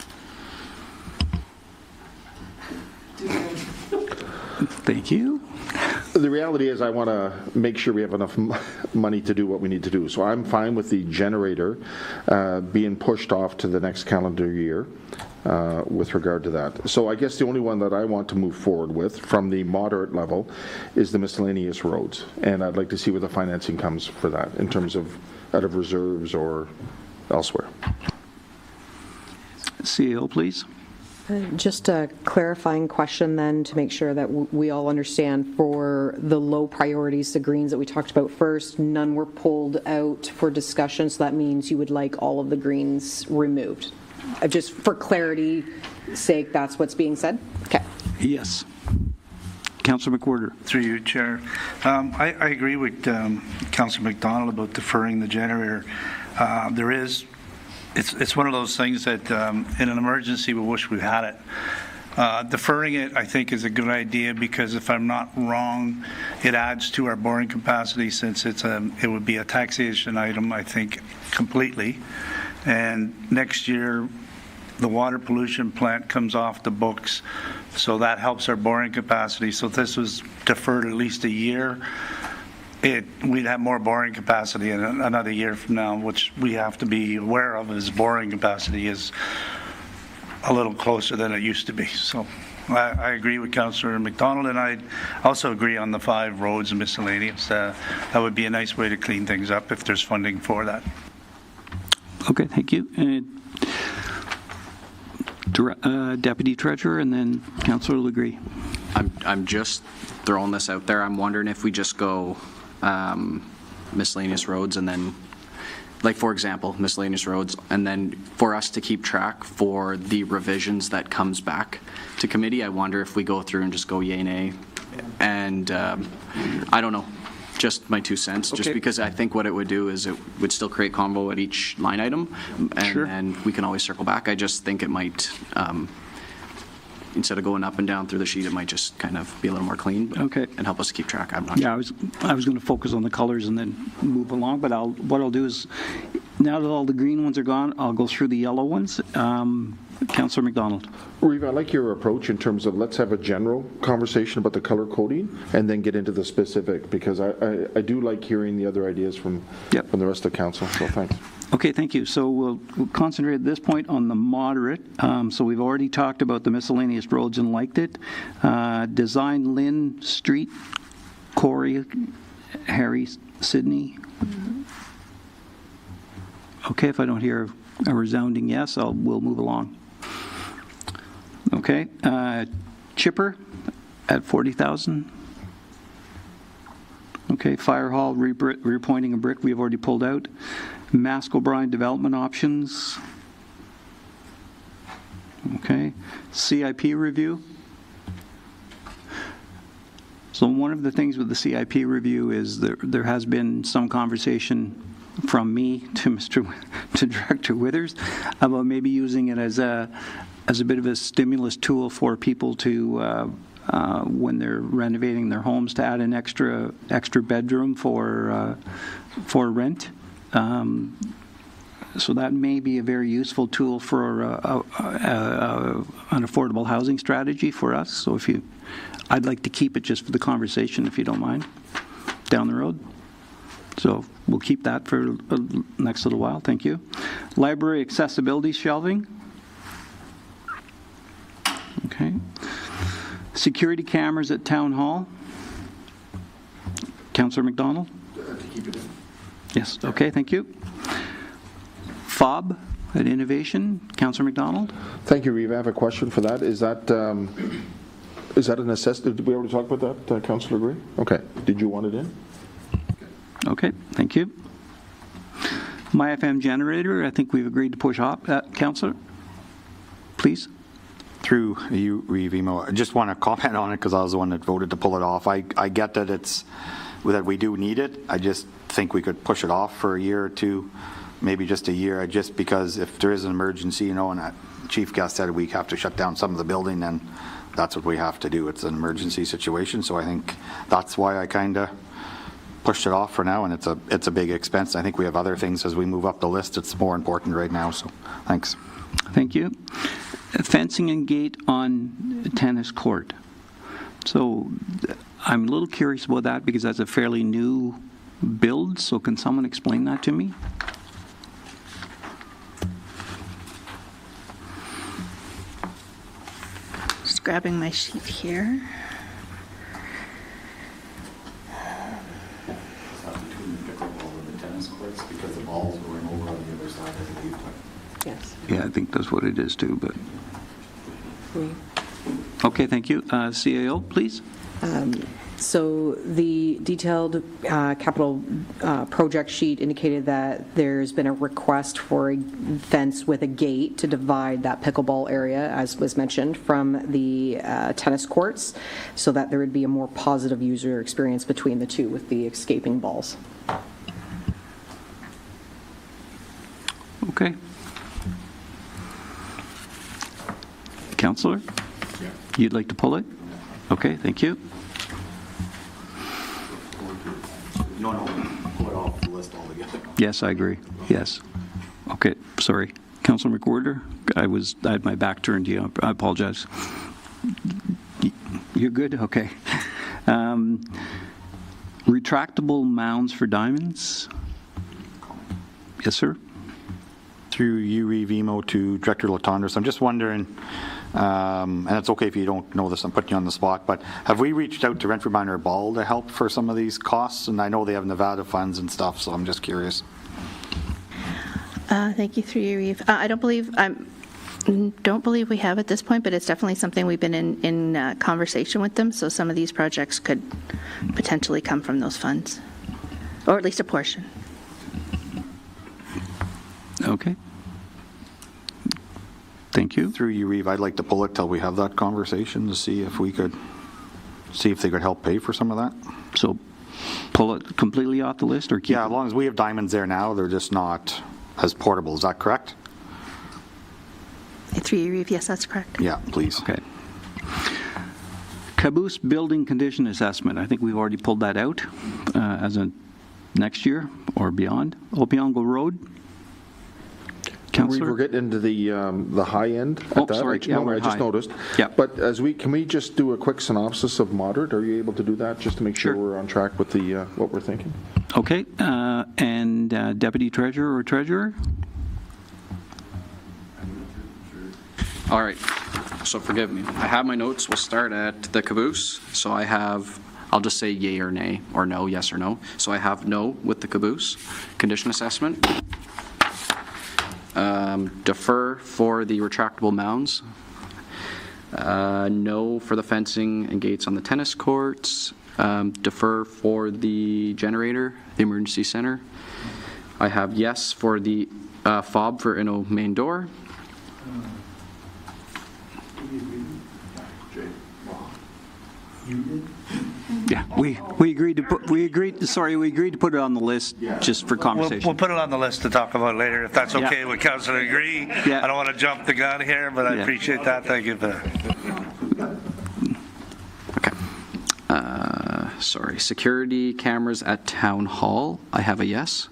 Thank you. The reality is I want to make sure we have enough money to do what we need to do. So I'm fine with the generator being pushed off to the next calendar year with regard to that. So I guess the only one that I want to move forward with from the moderate level is the miscellaneous roads. And I'd like to see where the financing comes for that in terms of out of reserves or elsewhere. CEO, please. Just a clarifying question then to make sure that we all understand. For the low priorities, the greens that we talked about first, none were pulled out for discussion, so that means you would like all of the greens removed. Just for clarity's sake, that's what's being said? Okay. Yes. Councillor McWhorter. Through you, Chair. I agree with Councillor McDonald about deferring the generator. It's one of those things that in an emergency we wish we had it. Deferring it, I think, is a good idea because if I'm not wrong, it adds to our borrowing capacity since it would be a taxation item, I think, completely. And next year, the water pollution plant comes off the books, so that helps our borrowing capacity. So if this was deferred at least a year, we'd have more borrowing capacity in another year from now, which we have to be aware of, as borrowing capacity is a little closer than it used to be. So I agree with Councillor McDonald, and I also agree on the 5 roads and miscellaneous. That would be a nice way to clean things up if there's funding for that. Okay, thank you. Deputy Treasurer, and then Councillor Legree. I'm just throwing this out there. I'm wondering if we just go miscellaneous roads and then, like, for example, miscellaneous roads, and then for us to keep track for the revisions that comes back to committee, I wonder if we go through and just go yay, nay, and I don't know, just my 2 cents, just Okay. because I think what it would do is it would still create convo at each line item, and Sure. then we can always circle back. I just think it might, instead of going up and down through the sheet, it might just kind of be a little more clean. Okay. And help us to keep track. I'm not Yeah, I was going to focus on the colors and then move along, but what I'll do is, now that all the green ones are gone, I'll go through the yellow ones. Councillor McDonald. Reeve, I like your approach in terms of let's have a general conversation about the color coding and then get into the specific, because I do like hearing the other ideas from the rest of the council, so thanks. Okay, thank you. So we'll concentrate at this point on the moderate. So we've already talked about the miscellaneous roads and liked it. Design Lynn Street, Corey, Harry, Sydney. Okay, if I don't hear a resounding yes, we'll move along. Okay, Chipper at 40,000. Okay, Fire Hall, repointing a brick, we've already pulled out. Mask O'Brien development options. Okay, CIP review. So one of the things with the CIP review is there has been some conversation from me to Director Withers about maybe using it as a bit of a stimulus tool for people to when they're renovating their homes, to add an extra bedroom for rent. So that may be a very useful tool for an affordable housing strategy for us. So I'd like to keep it just for the conversation, if you don't mind, down the road. So we'll keep that for the next little while. Thank you. Library accessibility shelving. Okay. Security cameras at Town Hall. Councillor McDonald? Yes, okay, thank you. FOB at Innovation. Councillor McDonald? Thank you, Reeve. I have a question for that. Is that a necessity? Did we already talk about that, Councillor Gray? Okay. Did you want it in? Okay, thank you. My FM generator, I think we've agreed to push off. Councillor, please. Through you, Reeve, I just want to comment on it because I was the one that voted to pull it off. I get that that we do need it. I just think we could push it off for a year or two, maybe just a year, just because if there is an emergency, and that Chief Guest said we have to shut down some of the building, then that's what we have to do. It's an emergency situation, so I think that's why I kind of pushed it off for now, and it's a big expense. I think we have other things as we move up the list. It's more important right now, so thanks. Thank you. Fencing and gate on tennis court. So I'm a little curious about that because that's a fairly new build, so can someone explain that to me? Just grabbing my sheet here. Between the pickleball and the tennis courts, because the ball's going over on the other side, I believe. Yes. Yeah, I think that's what it is too, but. Okay, thank you. CAO, please. So the detailed capital project sheet indicated that there's been a request for a fence with a gate to divide that pickleball area, as was mentioned, from the tennis courts, so that there would be a more positive user experience between the two with the escaping balls. Okay. Councillor? You'd like to pull it? Okay, thank you. No, pull it off the list altogether. Yes, I agree. Yes. Okay, sorry. Councilor McWhorter, I had my back turned to you. I apologize. You're good? Okay. Retractable mounds for diamonds? Yes, sir? Through you, Reeve Emo, to Director Latondras, I'm just wondering, and it's okay if you don't know this, I'm putting you on the spot, but have we reached out to Renfrew Minor Ball to help for some of these costs? And I know they have Nevada funds and stuff, so I'm just curious. Thank you, through you, Reeve. I don't believe we have at this point, but it's definitely something we've been in conversation with them, so some of these projects could potentially come from those funds, or at least a portion. Okay. Thank you. Through you, Reeve, I'd like to pull it till we have that conversation to see if they could help pay for some of that. So pull it completely off the list or keep Yeah, it? as long as we have diamonds there now, they're just not as portable. Is that correct? Through you, Reeve, yes, that's correct. Yeah, please. Okay. Caboose building condition assessment. I think we've already pulled that out as a next year or beyond. Opiongo Road. We're Councillor? getting into the high end at Oh, that. sorry. Yeah, we're I just high. noticed. Yeah. But can we just do a quick synopsis of moderate? Are you able to do that, just to make sure Sure. we're on track with what we're thinking? Okay. And Deputy Treasurer or Treasurer? All right, so forgive me. I have my notes. We'll start at the caboose. So I'll just say yay or nay, or no, yes or no. So I have no with the caboose condition assessment. Defer for the retractable mounds. No for the fencing and gates on the tennis courts. Defer for the generator, the emergency center. I have yes for the fob for Inno main door. Yeah, we agreed to put it on the list just for conversation. We'll put it on the list to talk about later, if that's okay Yeah. with Councilor Agree. Yeah. I don't want to jump the gun here, but I Yeah. appreciate that. Thank you for that. Sorry, security cameras at Town Hall, I have a yes.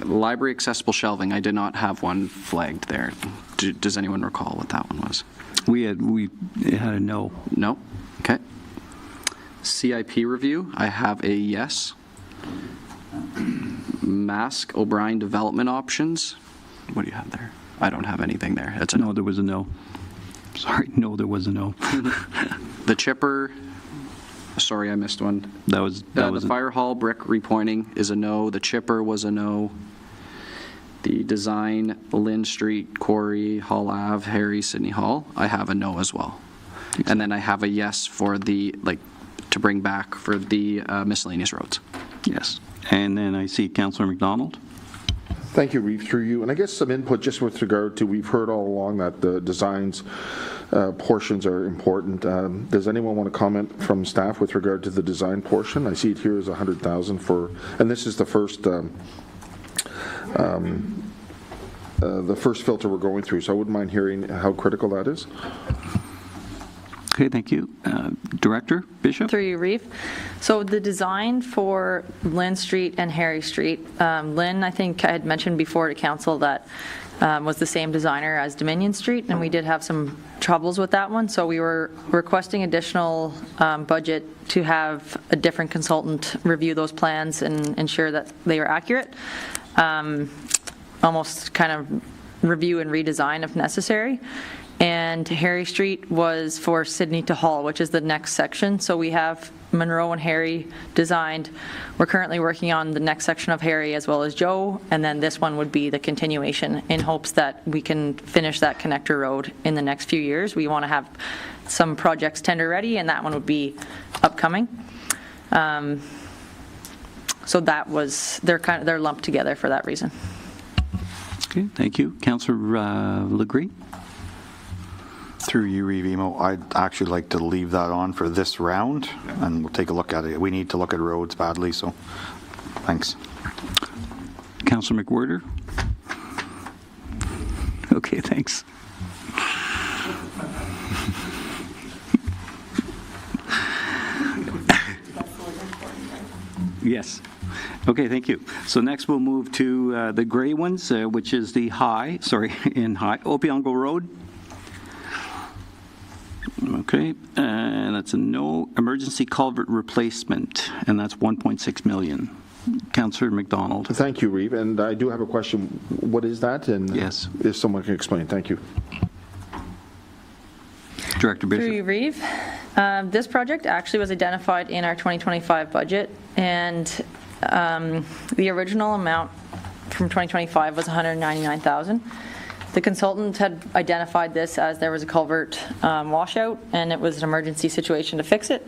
Library accessible shelving, I did not have one flagged there. Does anyone recall what that one was? We had a no. No? Okay. CIP review, I have a yes. Mask O'Brien development options, what do you have there? I don't have anything there. It's a No, there was a no. Sorry, no, there was a no. The chipper, sorry, I missed one. That was The fire hall brick repointing is a no. The chipper was a no. The design, Lynn Street, Quarry, Hall Ave, Harry, Sydney Hall, I have a no as well. And then I have a yes for to bring back for the miscellaneous roads. Yes. And then I see Councillor McDonald. Thank you, Reeve, through you. And I guess some input just with regard to, we've heard all along that the designs portions are important. Does anyone want to comment from staff with regard to the design portion? I see it here as 100,000 for, and this is the first filter we're going through, so I wouldn't mind hearing how critical that is. Okay, thank you. Director Bishop? Through you, Reeve. So the design for Lynn Street and Harry Street, Lynn, I think I had mentioned before to council that was the same designer as Dominion Street, and we did have some troubles with that one, so we were requesting additional budget to have a different consultant review those plans and ensure that they are accurate. Almost kind of review and redesign if necessary. And Harry Street was for Sydney to Hall, which is the next section. So we have Monroe and Harry designed. We're currently working on the next section of Harry as well as Joe, and then this one would be the continuation in hopes that we can finish that connector road in the next few years. We want to have some projects tender ready, and that one would be upcoming. So that was, they're lumped together for that reason. Okay, thank you. Councillor Legree? Through you, Reeve Emo, I'd actually like to leave that on for this round, and we'll take a look at it. We need to look at roads badly, so thanks. Councillor McWhorter? Okay, thanks. Yes. Okay, thank you. So next we'll move to the gray ones, which is the Opeongo Road. Okay, and that's a no. Emergency culvert replacement, and that's 1.6 million. Councillor McDonald. Thank you, Reeve. And I do have a question. What is that? And Yes. if someone can explain. Thank you. Director Bishop. Through you, Reeve. This project actually was identified in our 2025 budget, and the original amount from 2025 was $199,000. The consultant had identified this as there was a culvert washout, and it was an emergency situation to fix it.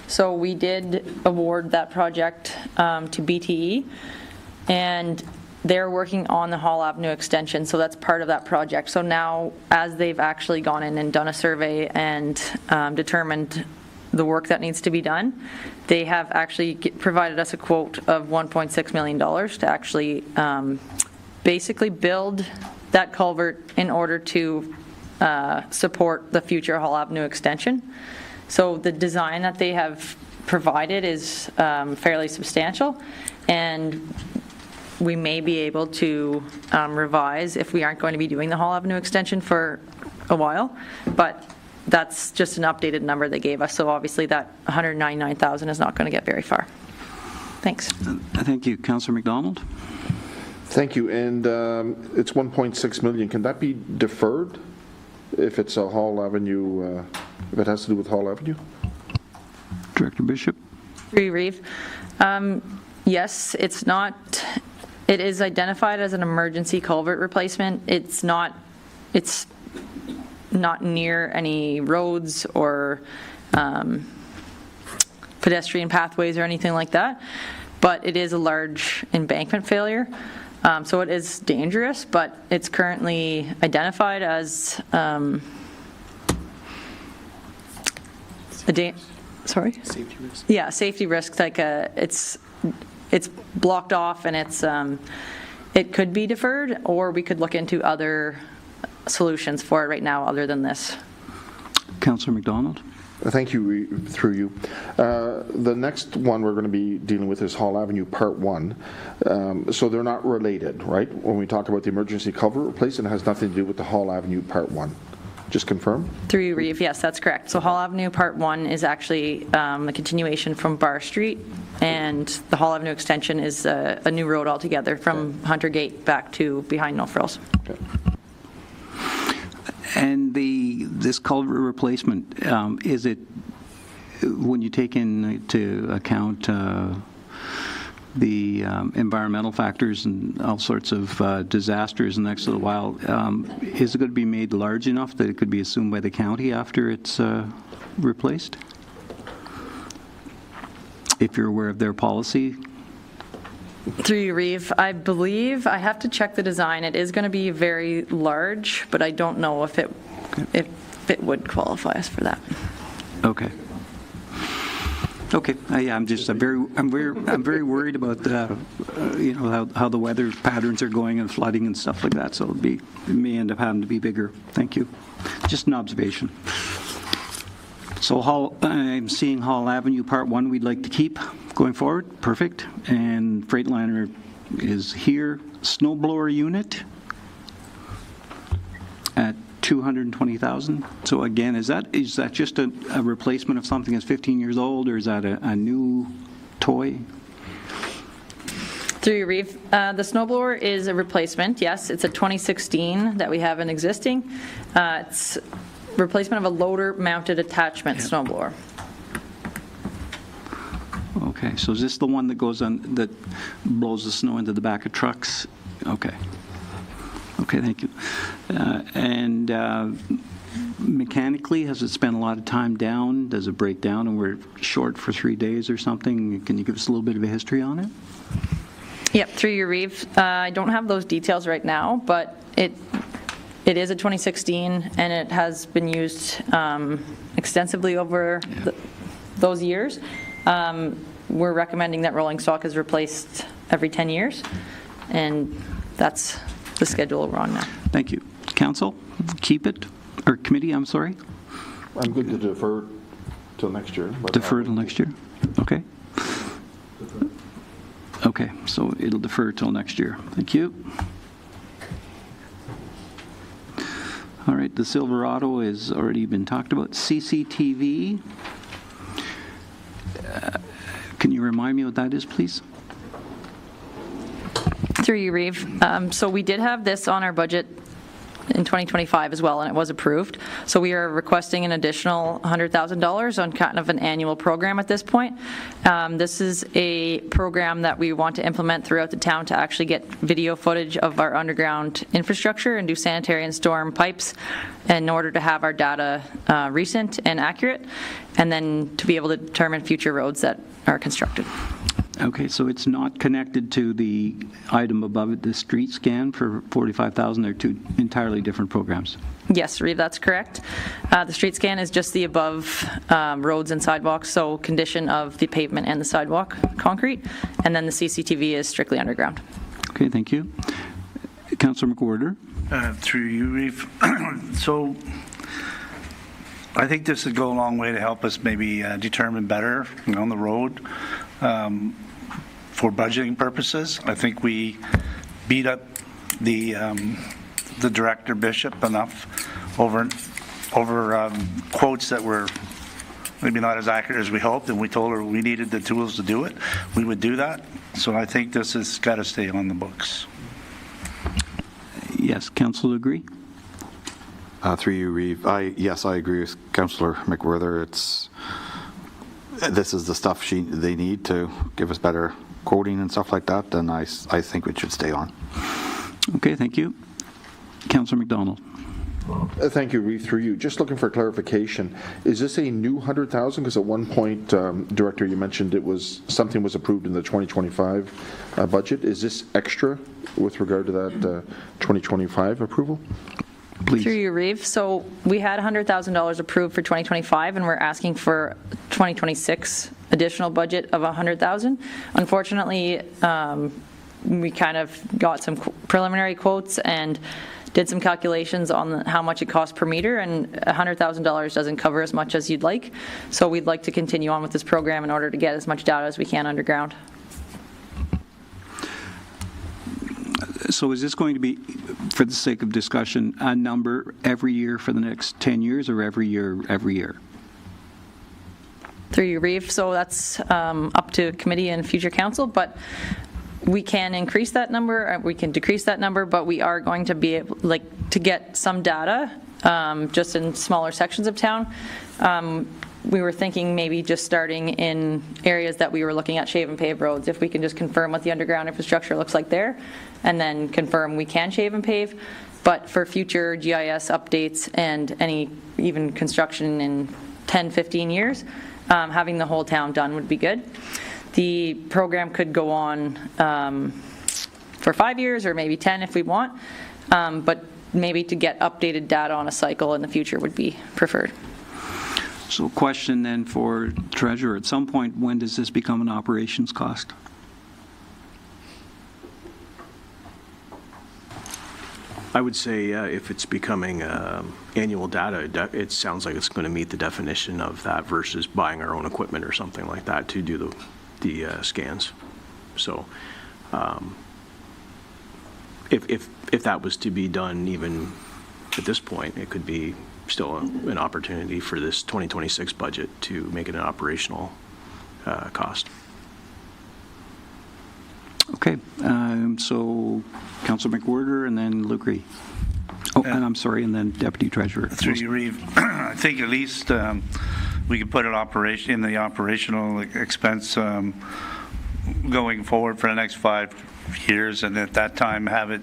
So we did award that project to BTE, and they're working on the Hall Avenue extension, so that's part of that project. So now, as they've actually gone in and done a survey and determined the work that needs to be done, they have actually provided us a quote of $1.6 million to actually basically build that culvert in order to support the future Hall Avenue extension. So the design that they have provided is fairly substantial, and we may be able to revise if we aren't going to be doing the Hall Avenue extension for a while, but that's just an updated number they gave us, so obviously that $199,000 is not going to get very far. Thanks. Thank you. Councillor McDonald. Thank you. And it's 1.6 million. Can that be deferred if it's a Hall Avenue, if it has to do with Hall Avenue? Director Bishop. Reeve. Yes, it's not, it is identified as an emergency culvert replacement. It's not near any roads or pedestrian pathways or anything like that, but it is a large embankment failure. So it is dangerous, but it's currently identified as sorry? Safety risk. Yeah, safety risk, like it's blocked off, and it could be deferred, or we could look into other solutions for it right now other than this. Councillor McDonald. Thank you, through you. The next one we're going to be dealing with is Hall Avenue Part 1. So they're not related, right? When we talk about the emergency culvert replacement, it has nothing to do with the Hall Avenue Part 1. Just confirm? Through you, Reeve, yes, that's correct. So Hall Avenue Part 1 is actually a continuation from Bar Street, and the Hall Avenue extension is a new road altogether from Hunter Gate back to behind No Frills. Okay. And this culvert replacement, is it, when you take into account the environmental factors and all sorts of disasters in the next little while, is it going to be made large enough that it could be assumed by the county after it's replaced? If you're aware of their policy? Through you, Reeve, I believe, I have to check the design. It is going to be very large, but I don't know if it would qualify us for that. Okay. Okay. Yeah, I'm very worried about how the weather patterns are going and flooding and stuff like that. So it may end up having to be bigger. Thank you. Just an observation. So I'm seeing Hall Avenue Part 1 we'd like to keep going forward. Perfect. And Freightliner is here. Snowblower unit at $220,000. So again, is that just a replacement of something that's 15 years old, or is that a new toy? Through you, Reeve, the snowblower is a replacement. Yes, it's a 2016 that we have an existing. It's replacement of a loader-mounted attachment snowblower. Okay, so is this the one that goes on, that blows the snow into the back of trucks? Okay. Okay, thank you. And mechanically, has it spent a lot of time down? Does it break down and we're short for 3 days or something? Can you give us a little bit of a history on it? Yep, through your Reeve. I don't have those details right now, but it is a 2016, and it has been used extensively over those years. We're recommending that rolling stock is replaced every 10 years, and that's the schedule we're on now. Thank you. Council, keep it, or committee, I'm sorry? I'm good to defer till next year. Defer till next year? Okay. Okay. Okay, so it'll defer till next year. Thank you. All right, the Silverado has already been talked about. CCTV, can you remind me what that is, please? Through you, Reeve. So we did have this on our budget in 2025 as well, and it was approved. So we are requesting an additional $100,000 on kind of an annual program at this point. This is a program that we want to implement throughout the town to actually get video footage of our underground infrastructure and do sanitary and storm pipes in order to have our data recent and accurate, and then to be able to determine future roads that are constructed. Okay, so it's not connected to the item above it, the street scan for $45,000. They're two entirely different programs. Yes, Reeve, that's correct. The street scan is just the above roads and sidewalks, so condition of the pavement and the sidewalk concrete, and then the CCTV is strictly underground. Okay, thank you. Councillor McWhorter. Through you, Reeve. So I think this would go a long way to help us maybe determine better on the road. For budgeting purposes, I think we beat up the director Bishop enough over quotes that were maybe not as accurate as we hoped, and we told her we needed the tools to do it. We would do that. So I think this has got to stay on the books. Yes, council agree? Through you, Reeve. Yes, I agree with Councillor McWhorter. This is the stuff they need to give us better quoting and stuff like that, and I think it should stay on. Okay, thank you. Councillor McDonald. Thank you, Reeve, through you. Just looking for clarification. Is this a new 100,000? Because at one point, Director, you mentioned something was approved in the 2025 budget. Is this extra with regard to that 2025 approval? Please. Through you, Reeve. So we had $100,000 approved for 2025, and we're asking for 2026 additional budget of $100,000. Unfortunately, we kind of got some preliminary quotes and did some calculations on how much it costs per meter, and $100,000 doesn't cover as much as you'd like. So we'd like to continue on with this program in order to get as much data as we can underground. So is this going to be, for the sake of discussion, a number every year for the next 10 years or every year, every year? Through you, Reeve. So that's up to committee and future council, but we can increase that number, we can decrease that number, but we are going to be able to get some data just in smaller sections of town. We were thinking maybe just starting in areas that we were looking at shave and pave roads, if we can just confirm what the underground infrastructure looks like there, and then confirm we can shave and pave. But for future GIS updates and any even construction in 10, 15 years, having the whole town done would be good. The program could go on for 5 years or maybe 10 if we want, but maybe to get updated data on a cycle in the future would be preferred. So question then for Treasurer, at some point, when does this become an operations cost? I would say if it's becoming annual data, it sounds like it's going to meet the definition of that versus buying our own equipment or something like that to do the scans. So if that was to be done even at this point, it could be still an opportunity for this 2026 budget to make it an operational cost. Okay, so Councillor McWhorter and then Luke Ree. Oh, and I'm sorry, and then Deputy Treasurer. Through you, Reeve. I think at least we could put it in the operational expense going forward for the next 5 years, and at that time have it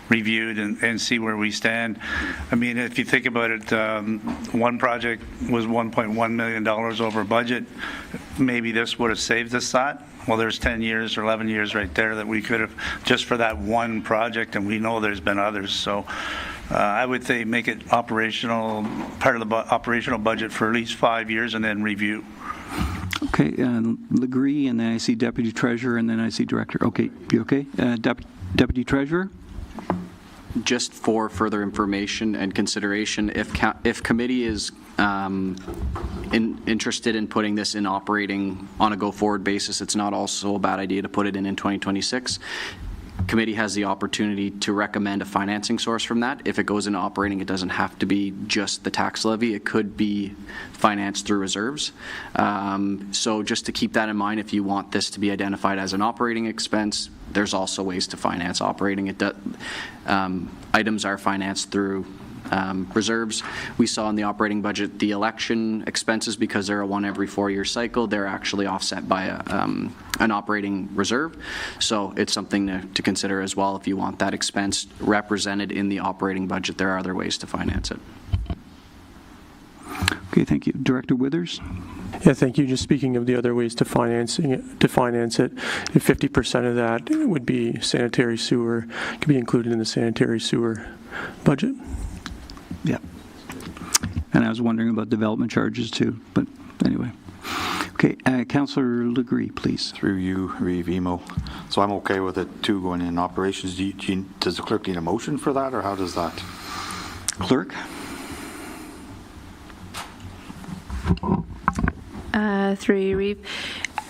reviewed and see where we stand. I mean, if you think about it, one project was $1.1 million over budget. Maybe this would have saved us that. Well, there's 10 years or 11 years right there that we could have just for that one project, and we know there's been others. So I would say make it operational, part of the operational budget for at least 5 years and then review. Okay, Legree, and then I see Deputy Treasurer, and then I see Director. Okay, you okay? Deputy Treasurer? Just for further information and consideration, if committee is interested in putting this in operating on a go-forward basis, it's not also a bad idea to put it in 2026. Committee has the opportunity to recommend a financing source from that. If it goes into operating, it doesn't have to be just the tax levy. It could be financed through reserves. So just to keep that in mind, if you want this to be identified as an operating expense, there's also ways to finance operating. Items are financed through reserves. We saw in the operating budget the election expenses, because they're a one every 4-year cycle, they're actually offset by an operating reserve. So it's something to consider as well. If you want that expense represented in the operating budget, there are other ways to finance it. Okay, thank you. Director Withers? Yeah, thank you. Just speaking of the other ways to finance it, if 50% of that would be sanitary sewer, could be included in the sanitary sewer budget. Yeah. And I was wondering about development charges too, but anyway. Okay, Councillor Legree, please. Through you, Reeve Emo. So I'm okay with it too going in operations. Does the clerk need a motion for that, or how does that? Clerk? Through you, Reeve.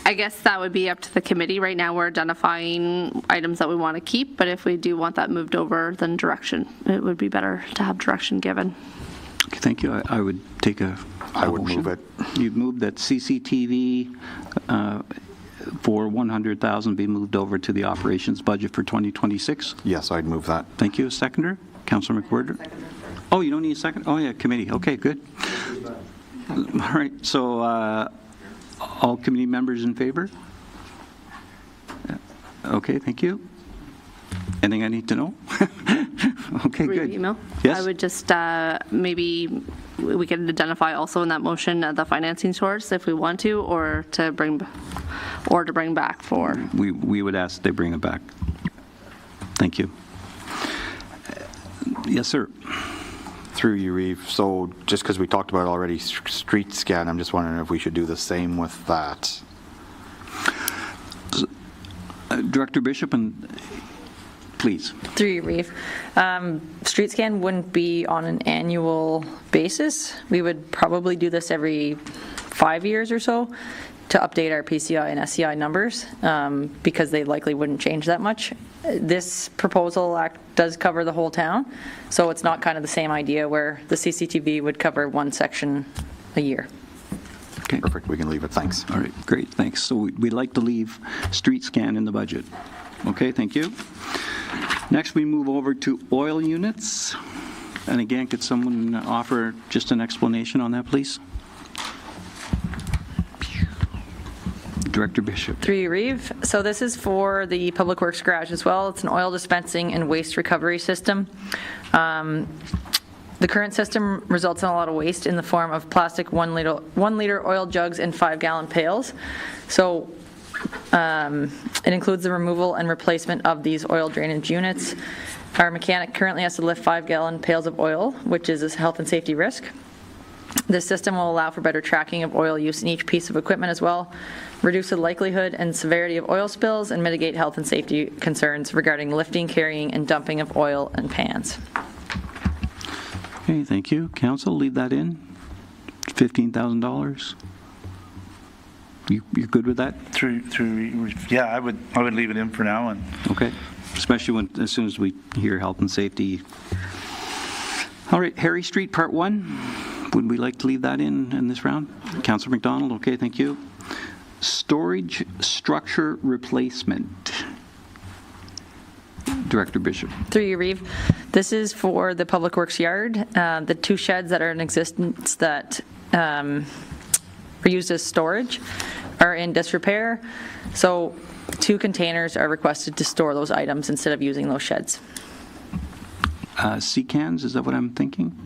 I guess that would be up to the committee. Right now, we're identifying items that we want to keep, but if we do want that moved over, then direction. It would be better to have direction given. Okay, thank you. I would take a I would motion. move it. You'd move that CCTV for 100,000 be moved over to the operations budget for 2026. Yes, I'd move that. Thank you. A seconder? Councillor McWhirter? Oh, you don't need a second? Oh, yeah, committee. Okay, good. All right, so all committee members in favor? Okay, thank you. Anything I need to know? Okay, Read good. Email. Yes? I would just maybe we could identify also in that motion the financing source if we want to, or to bring back for. We would ask they bring it back. Thank you. Yes, sir. Through you, Reeve. So just because we talked about already street scan, I'm just wondering if we should do the same with that. Director Bishop, and please. Through you, Reeve. Street scan wouldn't be on an annual basis. We would probably do this every 5 years or so to update our PCI and SCI numbers, because they likely wouldn't change that much. This proposal act does cover the whole town, so it's not kind of the same idea where the CCTV would cover one section a year. Okay. Perfect. We can leave it. Thanks. All right, great, thanks. So we'd like to leave street scan in the budget. Okay, thank you. Next, we move over to oil units. And again, could someone offer just an explanation on that, please? Director Bishop. Through you, Reeve. So this is for the Public Works garage as well. It's an oil dispensing and waste recovery system. The current system results in a lot of waste in the form of plastic 1 liter oil jugs and 5-gallon pails. So it includes the removal and replacement of these oil drainage units. Our mechanic currently has to lift 5-gallon pails of oil, which is a health and safety risk. This system will allow for better tracking of oil use in each piece of equipment as well, reduce the likelihood and severity of oil spills, and mitigate health and safety concerns regarding lifting, carrying, and dumping of oil and pans. Okay, thank you. Council, leave that in. $15,000. You're good with that? Yeah, I would leave it in for now. And Okay, especially as soon as we hear health and safety. All right, Harry Street, Part 1. Would we like to leave that in this round? Councillor McDonald, okay, thank you. Storage structure replacement. Director Bishop. Through you, Reeve. This is for the Public Works yard. The 2 sheds that are in existence that are used as storage are in disrepair. So 2 containers are requested to store those items instead of using those sheds. Sea cans, is that what I'm thinking?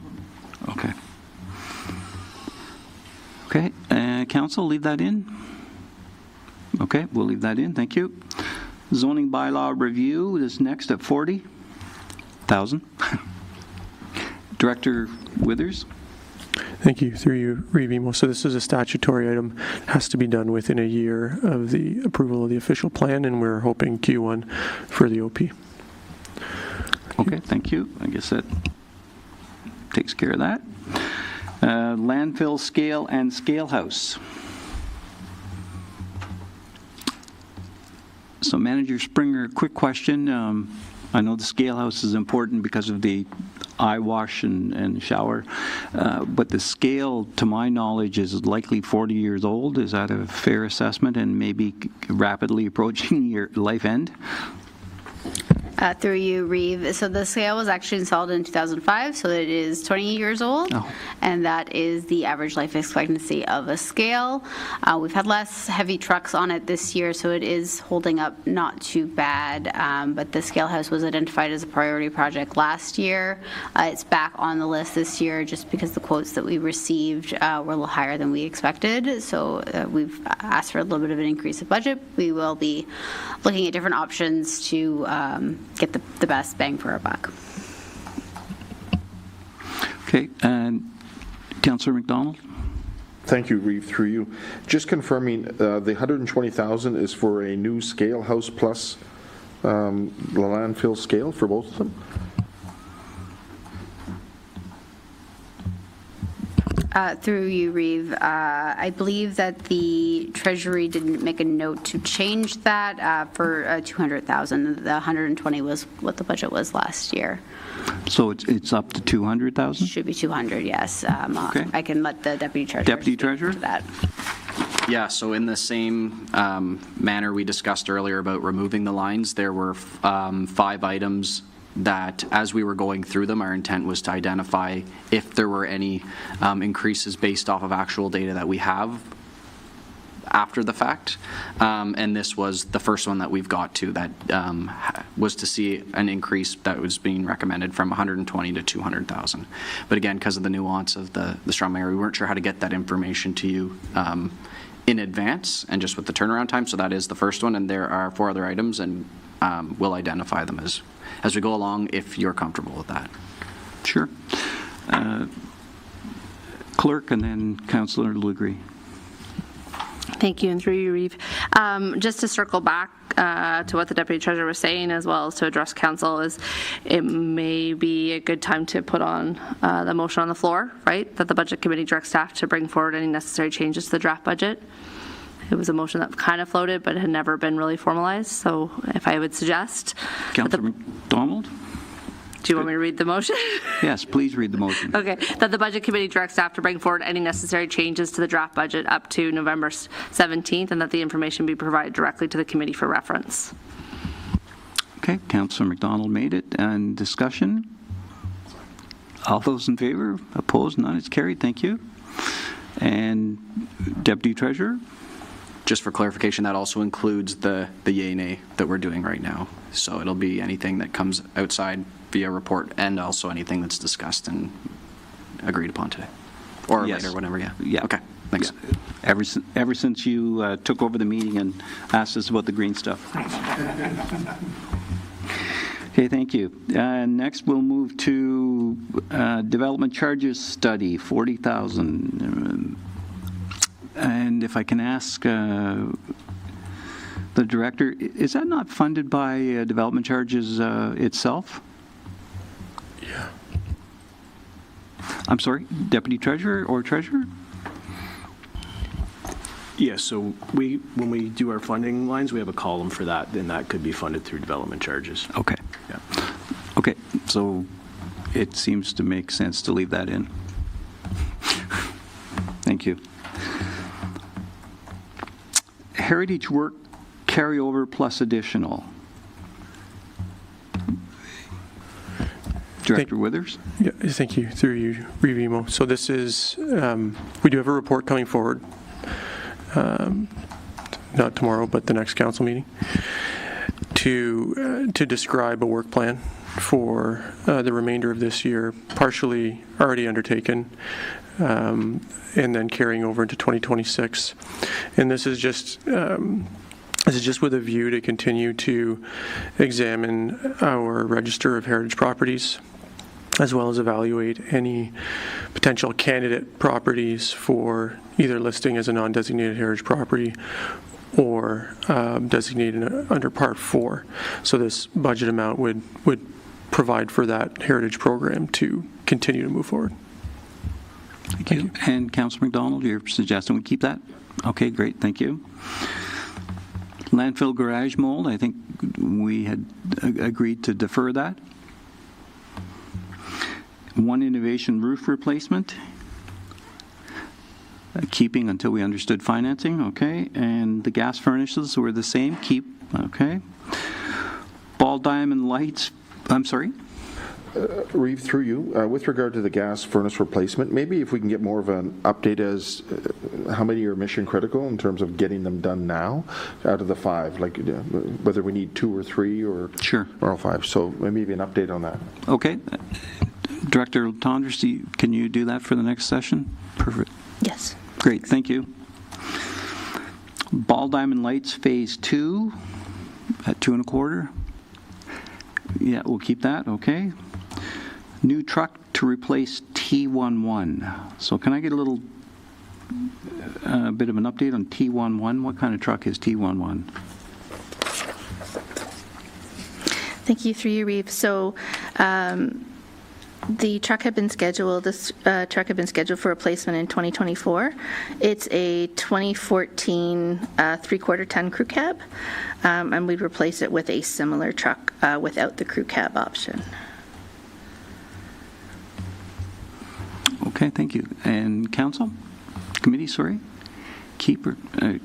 Okay. Okay, council, leave that in? Okay, we'll leave that in, thank you. Zoning bylaw review is next at 40,000. Director Withers. Thank you. Through you, Reeve. So this is a statutory item. It has to be done within a year of the approval of the official plan, and we're hoping Q1 for the OP. Okay, thank you. I guess that takes care of that. Landfill scale and scale house. So Manager Springer, quick question. I know the scale house is important because of the eye wash and shower, but the scale, to my knowledge, is likely 40 years old. Is that a fair assessment and maybe rapidly approaching your life end? Through you, Reeve. So the scale was actually installed in 2005, so it is 20 years old, and that is the average life expectancy of a scale. We've had less heavy trucks on it this year, so it is holding up not too bad, but the scale house was identified as a priority project last year. It's back on the list this year just because the quotes that we received were a little higher than we expected, so we've asked for a little bit of an increase of budget. We will be looking at different options to get the best bang for our buck. Okay, and Councillor McDonald? Thank you, Reeve, through you. Just confirming, the 120,000 is for a new scale house plus the landfill scale for both of them? Through you, Reeve. I believe that the Treasury didn't make a note to change that for 200,000. The 120 was what the budget was last year. So it's up to 200,000? Should be 200, yes. Okay. I can let the Deputy Treasurer Deputy Treasurer? to that. Yeah, so in the same manner we discussed earlier about removing the lines, there were 5 items that as we were going through them, our intent was to identify if there were any increases based off of actual data that we have after the fact. And this was the first one that we've got to that was to see an increase that was being recommended from 120 to 200,000. But again, because of the nuance of the strum area, we weren't sure how to get that information to you in advance and just with the turnaround time. So that is the first one, and there are 4 other items, and we'll identify them as we go along if you're comfortable with that. Sure. Clerk and then Councillor Lugree. Thank you, and through you, Reeve. Just to circle back to what the Deputy Treasurer was saying, as well as to address Council, is it may be a good time to put on the motion on the floor, right, that the Budget Committee directs staff to bring forward any necessary changes to the draft budget. It was a motion that kind of floated, but had never been really formalized. So if I would suggest... Councillor McDonald? Do you want me to read the motion? Yes, please read the motion. Okay. That the Budget Committee directs staff to bring forward any necessary changes to the draft budget up to November 17th, and that the information be provided directly to the committee for reference. Okay, Councillor McDonald made it. And discussion? All those in favor? Opposed? None. It's carried. Thank you. And Deputy Treasurer? Just for clarification, that also includes the yay nay that we're doing right now. So it'll be anything that comes outside via report and also anything that's discussed and agreed upon today. Or Yes. later, whatever, yeah. Yeah. Okay, thanks. Yeah. Ever since you took over the meeting and asked us about the green stuff. Okay, thank you. Next, we'll move to development charges study, 40,000. And if I can ask the director, is that not funded by development charges itself? Yeah. I'm sorry, Deputy Treasurer or Treasurer? Yes, so when we do our funding lines, we have a column for that, and that could be funded through development charges. Okay. Yeah. Okay, so it seems to make sense to leave that in. Thank you. Heritage work carryover plus additional. Director Withers? Yeah, thank you. Through you, Revimo. So this is, we do have a report coming forward, not tomorrow, but the next council meeting, to describe a work plan for the remainder of this year, partially already undertaken, and then carrying over into 2026. And this is just with a view to continue to examine our register of heritage properties, as well as evaluate any potential candidate properties for either listing as a non-designated heritage property or designated under Part 4. So this budget amount would provide for that heritage program to continue to move forward. Thank you. And Councillor McDonald, you're suggesting we keep that? Okay, great, thank you. Landfill garage mold, I think we had agreed to defer that. One innovation roof replacement, keeping until we understood financing, okay. And the gas furnaces were the same, keep, okay. Ball diamond lights, I'm sorry? Reeve, through you, with regard to the gas furnace replacement, maybe if we can get more of an update as how many are mission critical in terms of getting them done now out of the 5, like whether we need 2 or 3 or, sure. Or all 5. So maybe an update on that. Okay. Director Tonders, can you do that for the next session? Perfect. Yes. Great, thank you. Ball diamond lights phase 2 at 2 1/4. Yeah, we'll keep that, okay. New truck to replace T11. So can I get a little bit of an update on T11? What kind of truck is T11? Thank you, through you, Reeve. So the truck had been scheduled, this truck had been scheduled for replacement in 2024. It's a 2014 3/4 ton crew cab, and we'd replace it with a similar truck without the crew cab option. Okay, thank you. And council? Committee, sorry?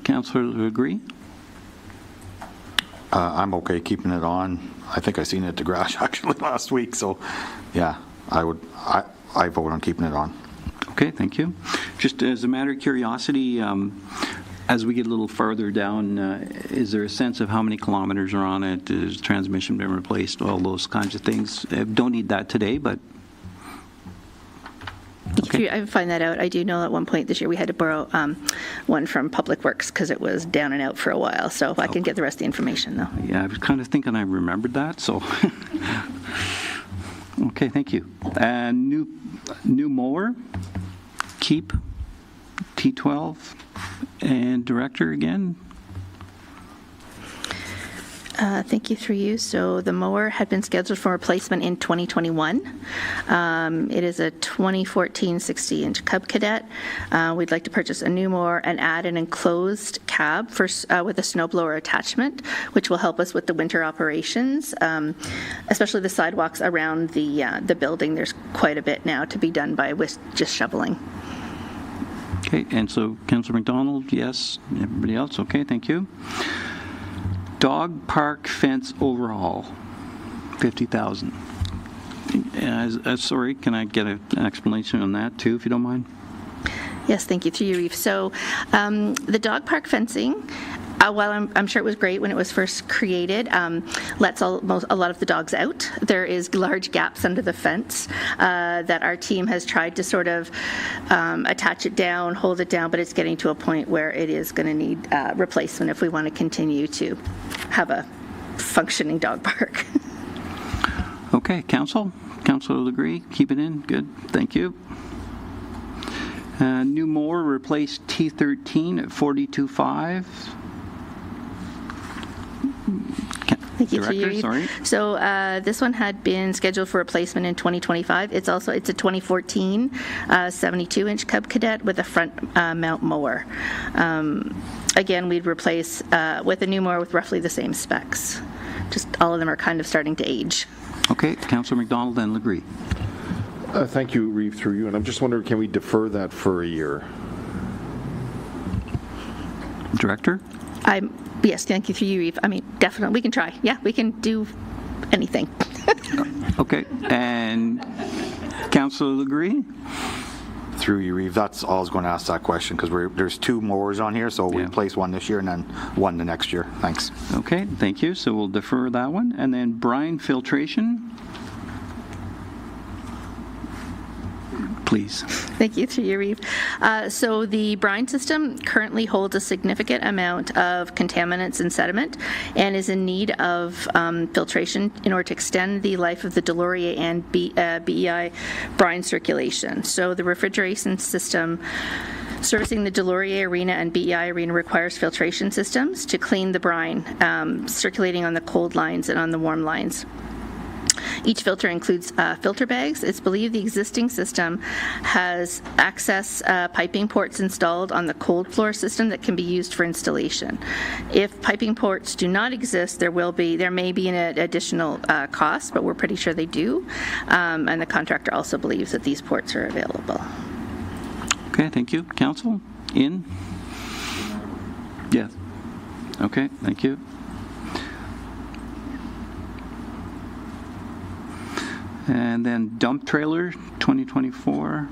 Councillor agree? I'm okay keeping it on. I think I seen it at the garage actually last week, so yeah, I vote on keeping it on. Okay, thank you. Just as a matter of curiosity, as we get a little further down, is there a sense of how many kilometers are on it? Is transmission been replaced? All those kinds of things. Don't need that today, but Okay. I find that out. I do know at one point this year we had to borrow one from Public Works because it was down and out for a while. So I can get the rest of the information, though. Yeah, I was kind of thinking I remembered that, so. Okay, thank you. And new mower, keep, T12, and director again. Thank you, through you. So the mower had been scheduled for replacement in 2021. It is a 2014 60-inch Cub Cadet. We'd like to purchase a new mower and add an enclosed cab for, with a snowblower attachment, which will help us with the winter operations, especially the sidewalks around the building. There's quite a bit now to be done by with just shoveling. Okay, and so Councillor McDonald, yes. Everybody else, okay, thank you. Dog park fence overhaul, 50,000. Sorry, can I get an explanation on that too, if you don't mind? Yes, thank you, through you, Reeve. So the dog park fencing, while I'm sure it was great when it was first created, lets a lot of the dogs out. There is large gaps under the fence that our team has tried to sort of attach it down, hold it down, but it's getting to a point where it is going to need replacement if we want to continue to have a functioning dog park. Okay, council will agree, keep it in, good, thank you. New mower replace T13 at 42.5. Thank you, Director, sorry. So this one had been scheduled for replacement in 2025. It's a 2014 72-inch Cub Cadet with a front mount mower. Again, we'd replace with a new mower with roughly the same specs. Just all of them are kind of starting to age. Okay, Councillor McDonald and Legree. Thank you, Reeve, through you. And I'm just wondering, can we defer that for a year? Director? Yes, thank you, through you, Reeve. I mean, definitely, we can try. Yeah, we can do anything. Okay, and Councillor Legree? Through you, Reeve. That's all I was going to ask that question, because there's 2 mowers on here, so we replace one this year and then one the next year. Thanks. Okay, thank you. So we'll defer that one. And then brine filtration. Please. Thank you, through you, Reeve. So the brine system currently holds a significant amount of contaminants and sediment and is in need of filtration in order to extend the life of the Delorier and BEI brine circulation. So the refrigeration system servicing the Delorier Arena and BEI Arena requires filtration systems to clean the brine circulating on the cold lines and on the warm lines. Each filter includes filter bags. It's believed the existing system has access piping ports installed on the cold floor system that can be used for installation. If piping ports do not exist, there may be an additional cost, but we're pretty sure they do. And the contractor also believes that these ports are available. Okay, thank you. Council, in? Yes. Okay, thank you. And then dump trailer, 2024.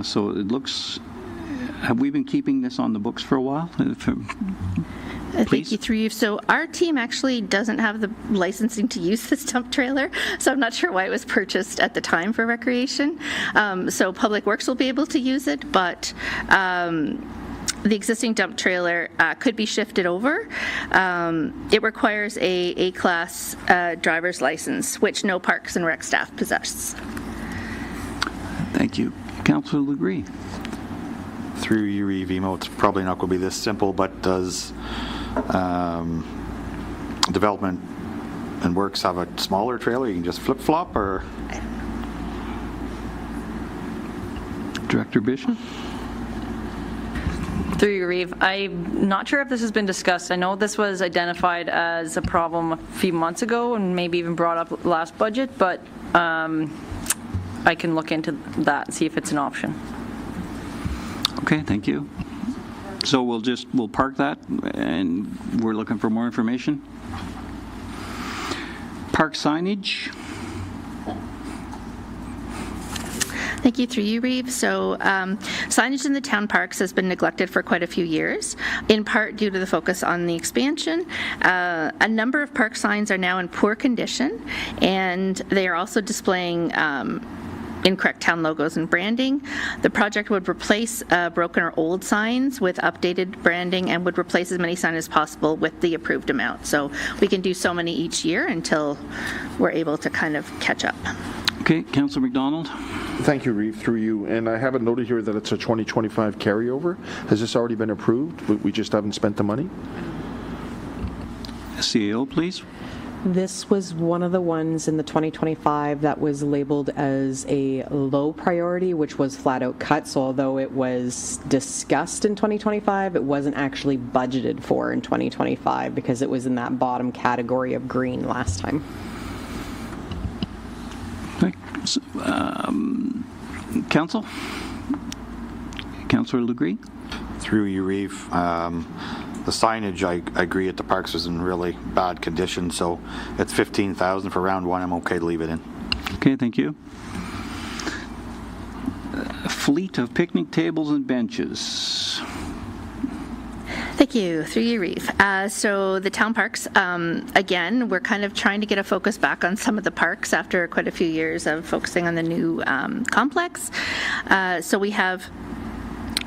So it looks, have we been keeping this on the books for a while? Thank you, through you. So our team actually doesn't have the licensing to use this dump trailer, so I'm not sure why it was purchased at the time for recreation. So Public Works will be able to use it, but the existing dump trailer could be shifted over. It requires a A-class driver's license, which no Parks and Rec staff possess. Thank you. Councillor Legree. Through you, Reeve, it's probably not going to be this simple, but does Development and Works have a smaller trailer? You can just flip-flop, or? Director Bishop? Through you, Reeve. I'm not sure if this has been discussed. I know this was identified as a problem a few months ago and maybe even brought up last budget, but I can look into that and see if it's an option. Okay, thank you. So we'll park that, and we're looking for more information. Park signage. Thank you, through you, Reeve. So signage in the town parks has been neglected for quite a few years, in part due to the focus on the expansion. A number of park signs are now in poor condition, and they are also displaying incorrect town logos and branding. The project would replace broken or old signs with updated branding and would replace as many signs as possible with the approved amount. So we can do so many each year until we're able to kind of catch up. Okay, Councillor McDonald. Thank you, Reeve, through you. And I have it noted here that it's a 2025 carryover. Has this already been approved? We just haven't spent the money? CEO, please. This was one of the ones in the 2025 that was labeled as a low priority, which was flat out cut. So although it was discussed in 2025, it wasn't actually budgeted for in 2025 because it was in that bottom category of green last time. Council? Councillor Legree? Through you, Reeve. The signage, I agree, at the parks was in really bad condition, so it's 15,000 for round one. I'm okay to leave it in. Okay, thank you. Fleet of picnic tables and benches. Thank you. Through you, Reeve. So the town parks, again, we're kind of trying to get a focus back on some of the parks after quite a few years of focusing on the new complex. So we have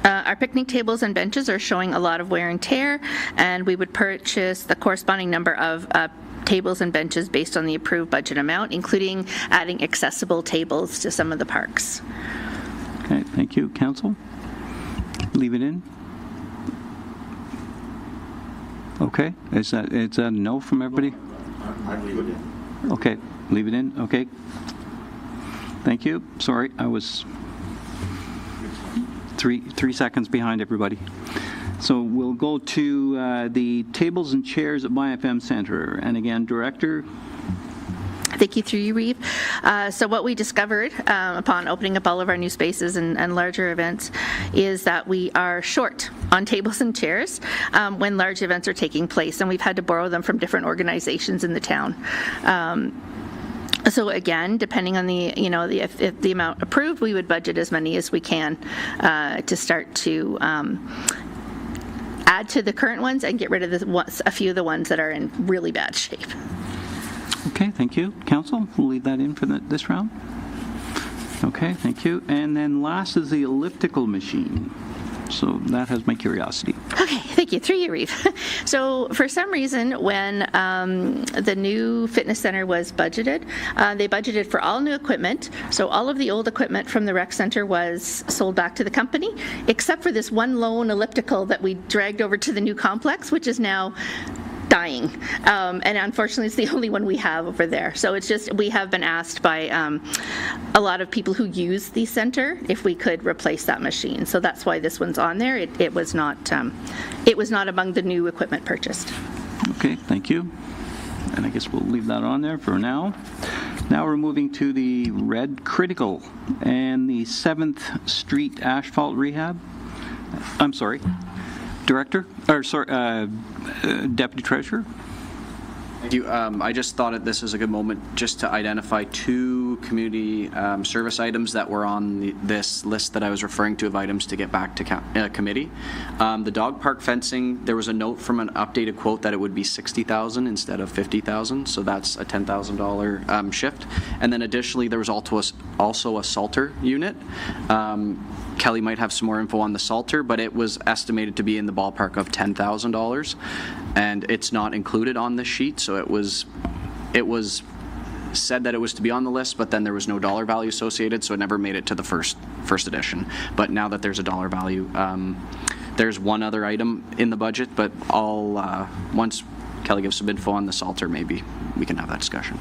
our picnic tables and benches are showing a lot of wear and tear, and we would purchase the corresponding number of tables and benches based on the approved budget amount, including adding accessible tables to some of the parks. Okay, thank you. Council? Leave it in? Okay, is that a no from everybody? I'd leave it in. Okay, leave it in, okay. Thank you. Sorry, I was three seconds behind everybody. So we'll go to the tables and chairs at MyFM Center. And again, Director. Thank you, through you, Reeve. So what we discovered upon opening up all of our new spaces and larger events is that we are short on tables and chairs when large events are taking place, and we've had to borrow them from different organizations in the town. So again, depending on if the amount approved, we would budget as many as we can to start to add to the current ones and get rid of a few of the ones that are in really bad shape. Okay, thank you. Council, we'll leave that in for this round. Okay, thank you. And then last is the elliptical machine. So that has my curiosity. Okay, thank you. Through you, Reeve. So for some reason, when the new fitness center was budgeted, they budgeted for all new equipment. So all of the old equipment from the rec center was sold back to the company, except for this one lone elliptical that we dragged over to the new complex, which is now dying. And unfortunately, it's the only one we have over there. So it's just, we have been asked by a lot of people who use the center if we could replace that machine. So that's why this one's on there. It was not among the new equipment purchased. Okay, thank you. And I guess we'll leave that on there for now. Now we're moving to the red critical and the 7th Street asphalt rehab. I'm sorry, Deputy Treasurer. Thank you. I just thought this is a good moment just to identify 2 community service items that were on this list that I was referring to of items to get back to committee. The dog park fencing, there was a note from an updated quote that it would be $60,000 instead of $50,000, so that's a $10,000 shift. And then additionally, there was also a Salter unit. Kelly might have some more info on the Salter, but it was estimated to be in the ballpark of $10,000, and it's not included on this sheet. So it was said that it was to be on the list, but then there was no dollar value associated, so it never made it to the first edition. But now that there's a dollar value, there's one other item in the budget, but once Kelly gives some info on the Salter, maybe we can have that discussion.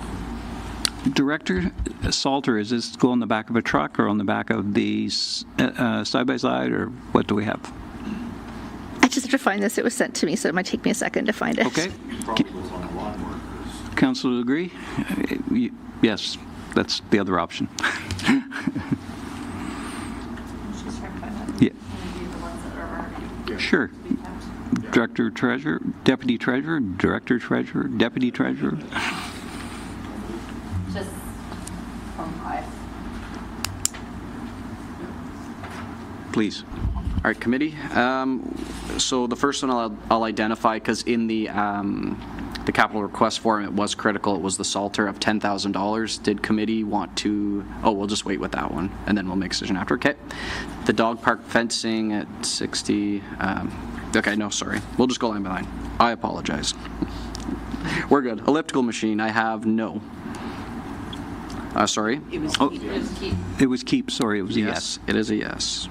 Director Salter, is this go on the back of a truck or on the back of the side-by-side, or what do we have? I just have to find this. It was sent to me, so it might take me a second to find it. Okay. Council agree? Yes, that's the other option. Yeah. Sure. Director Treasurer, Deputy Treasurer, Director Treasurer, Deputy Treasurer. Just from 5. Please. All right, committee. So the first one I'll identify, because in the capital request form it was critical. It was the Salter of $10,000. Did committee want to? Oh, we'll just wait with that one, and then we'll make a decision after. Okay. The dog park fencing at 60. Okay, no, sorry. We'll just go line by line. I apologize. We're good. Elliptical machine. I have no. Sorry. It was keep. It was keep. It was keep. Sorry, it was a yes. It is a yes.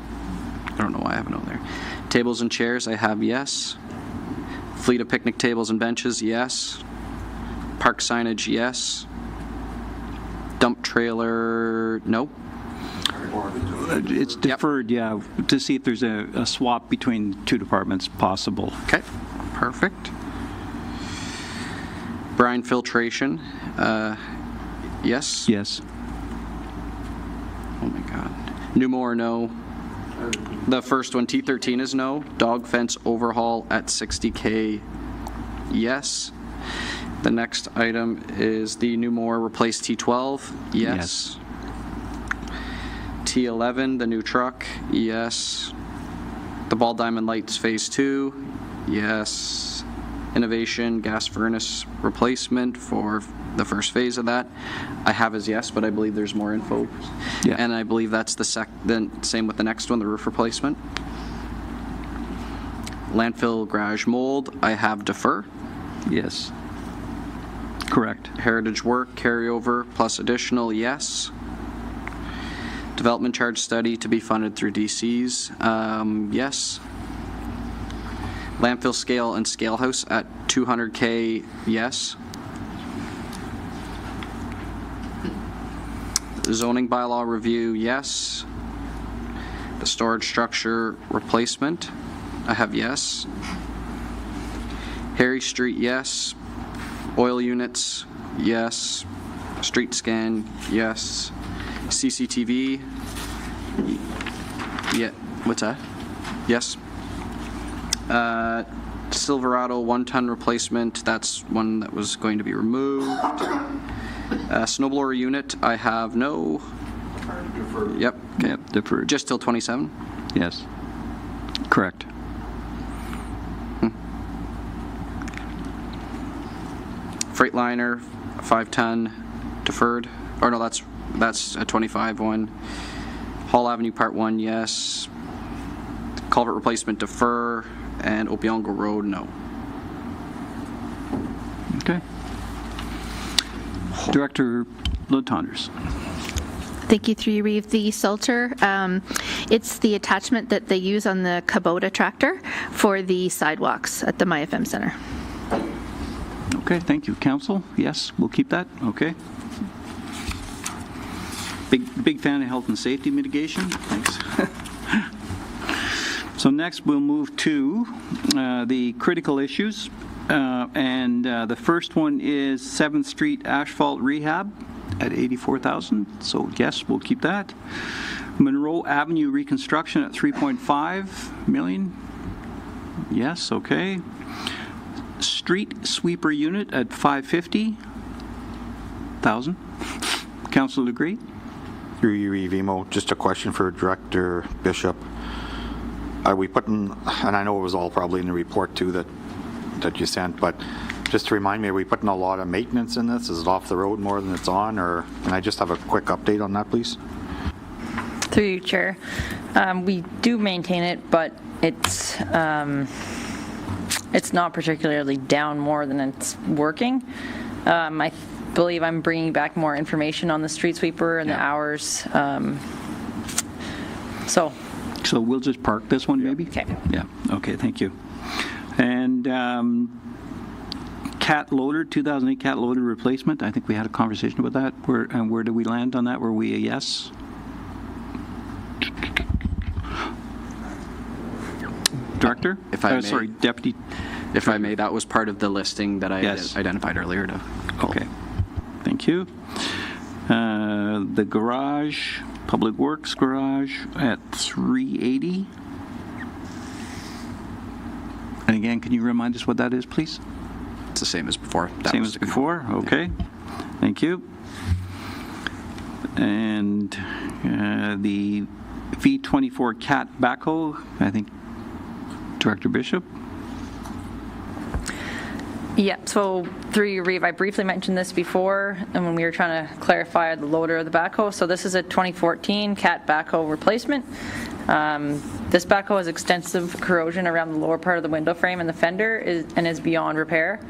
I don't know why I have a no there. Tables and chairs, I have yes. Fleet of picnic tables and benches, yes. Park signage, yes. Dump trailer, no. It's deferred, yeah, to see if there's a swap between 2 departments possible. Okay, perfect. Brine filtration, yes. Yes. Oh my God. Pneumo, no. The first one, T13 is no. Dog fence overhaul at $60K, yes. The next item is the Newmore replace T12, yes. T11, the new truck, yes. The Ball Diamond Lights Phase 2, yes. Innovation gas furnace replacement for the first phase of that, I have as yes, but I believe there's more info. Yeah. And I believe that's then same with the next one, the roof replacement. Landfill garage mold, I have defer. Yes. Correct. Heritage work, carryover, plus additional, yes. Development charge study to be funded through DCs, yes. Landfill scale and scale house at $200K, yes. Zoning bylaw review, yes. The storage structure replacement, I have yes. Harry Street, yes. Oil units, yes. Street scan, yes. CCTV, yeah, what's that? Yes. Silverado 1-ton replacement, that's one that was going to be removed. Snowblower unit, I have no. Deferred. Yep. Okay. Yep, deferred. Just till 27? Yes. Correct. Freightliner, 5-ton, deferred. Or no, that's a 25 one. Hall Avenue Part 1, yes. Culvert replacement, defer. And Opiongo Road, no. Okay. Director Lotonders. Thank you, through you, Reeve. The Salter, it's the attachment that they use on the Kubota tractor for the sidewalks at the MyFM Center. Okay, thank you. Council, yes, we'll keep that, okay. Big fan of health and safety mitigation, thanks. So next, we'll move to the critical issues, and the first one is 7th Street asphalt rehab at $84,000, so yes, we'll keep that. Monroe Avenue reconstruction at $3.5 million, yes, okay. Street sweeper unit at $550,000. Councilor Degree? Through you, Emo, just a question for Director Bishop. Are we putting, and I know it was all probably in the report too that you sent, but just to remind me, are we putting a lot of maintenance in this? Is it off the road more than it's on, or can I just have a quick update on that, please? Through you, Chair. We do maintain it, but it's not particularly down more than it's working. I believe I'm bringing back more information on the street sweeper and the hours. So we'll just park this one, maybe? Okay. Yeah, okay, thank you. And cat loader, 2008 cat loader replacement, I think we had a conversation about that. Where do we land on that? Were we a yes? Director? If I may. Sorry, Deputy. If I may, that was part of the listing that I identified earlier to call. Okay, thank you. The garage, Public Works garage at $380,000. And again, can you remind us what that is, please? It's the same as before. Same as before, okay. Thank you. And the V24 cat backhoe, I think Director Bishop? Yeah, so through you, Reeve, I briefly mentioned this before, and when we were trying to clarify the loader of the backhoe. So this is a 2014 cat backhoe replacement. This backhoe has extensive corrosion around the lower part of the window frame and the fender and is beyond repair.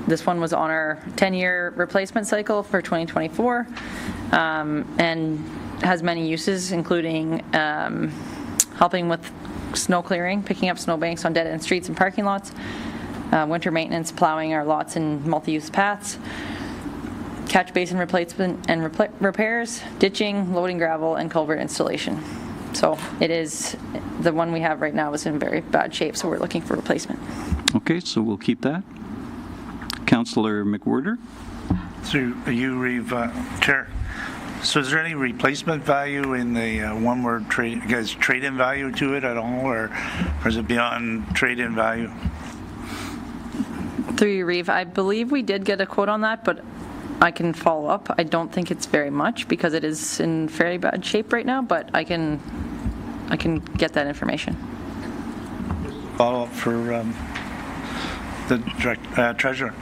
This one was on our 10-year replacement cycle for 2024 and has many uses, including helping with snow clearing, picking up snowbanks on dead-end streets and parking lots, winter maintenance, plowing our lots and multi-use paths, catch basin replacement and repairs, ditching, loading gravel, and culvert installation. So it is, the one we have right now is in very bad shape, so we're looking for replacement. Okay, so we'll keep that. Councillor McWhirter? So you, Reeve, Chair. So is there any replacement value in the one-word trade, guys, trade-in value to it at all, or is it beyond trade-in value? Through you, Reeve, I believe we did get a quote on that, but I can follow up. I don't think it's very much because it is in fairly bad shape right now, but I can get that information. Follow up for the treasurer.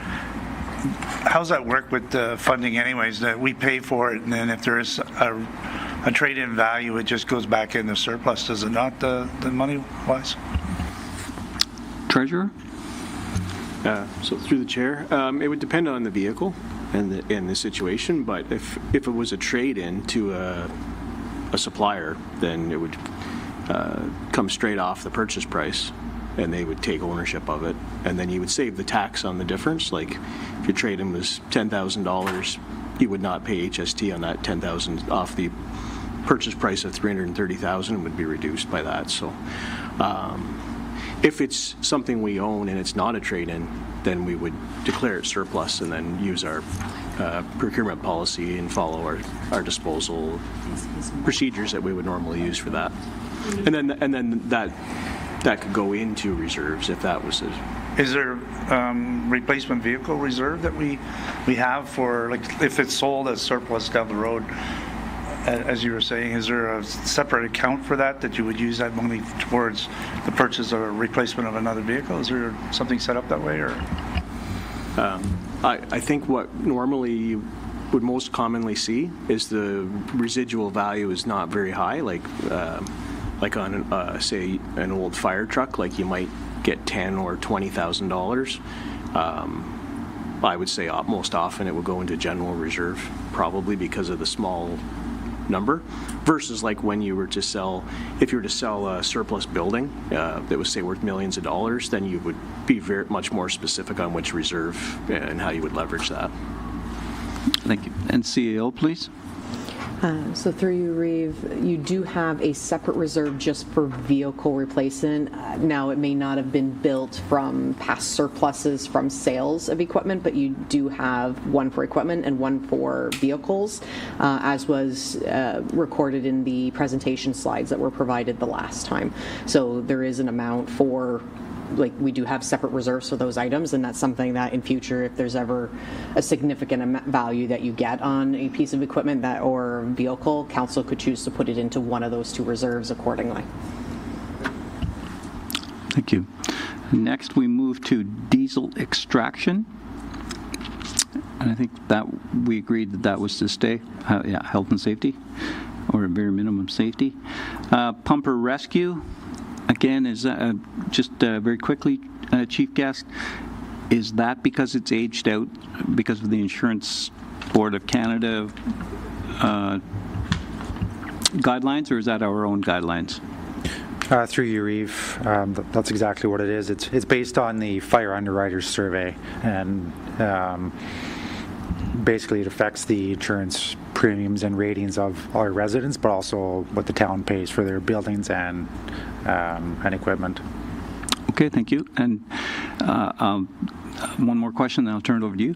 How's that work with the funding anyways, that we pay for it, and then if there is a trade-in value, it just goes back in the surplus, does it not, the money-wise? Treasurer? So through the chair, it would depend on the vehicle and the situation, but if it was a trade-in to a supplier, then it would come straight off the purchase price, and they would take ownership of it, and then you would save the tax on the difference. Like if your trade-in was $10,000, you would not pay HST on that $10,000 off the purchase price of $330,000. It would be reduced by that. So if it's something we own and it's not a trade-in, then we would declare it surplus and then use our procurement policy and follow our disposal procedures that we would normally use for that. And then that could go into reserves if that was it. Is there replacement vehicle reserve that we have for, like, if it's sold as surplus down the road, as you were saying, is there a separate account for that you would use that money towards the purchase or replacement of another vehicle? Is there something set up that way, or? I think what normally you would most commonly see is the residual value is not very high, like on say an old fire truck, like you might get $10,000 or $20,000. I would say most often it would go into general reserve, probably because of the small number versus like when you were to sell, if you were to sell a surplus building that was, say, worth millions of dollars, then you would be very much more specific on which reserve and how you would leverage that. Thank you. And CAO, please. So through you, Reeve, you do have a separate reserve just for vehicle replacement. Now, it may not have been built from past surpluses from sales of equipment, but you do have one for equipment and one for vehicles, as was recorded in the presentation slides that were provided the last time. So there is an amount for, like, we do have separate reserves for those items, and that's something that in future, if there's ever a significant value that you get on a piece of equipment that or vehicle, council could choose to put it into one of those two reserves accordingly. Thank you. Next, we move to diesel extraction. And I think that we agreed that that was to stay, health and safety, or a bare minimum safety. Pumper rescue. Again, is just very quickly, Chief Guest, is that because it's aged out because of the Insurance Board of Canada guidelines, or is that our own guidelines? Through you, Reeve, that's exactly what it is. It's based on the Fire Underwriters Survey, and basically it affects the insurance premiums and ratings of our residents, but also what the town pays for their buildings and equipment. Okay, thank you. And one more question, then I'll turn it over to you.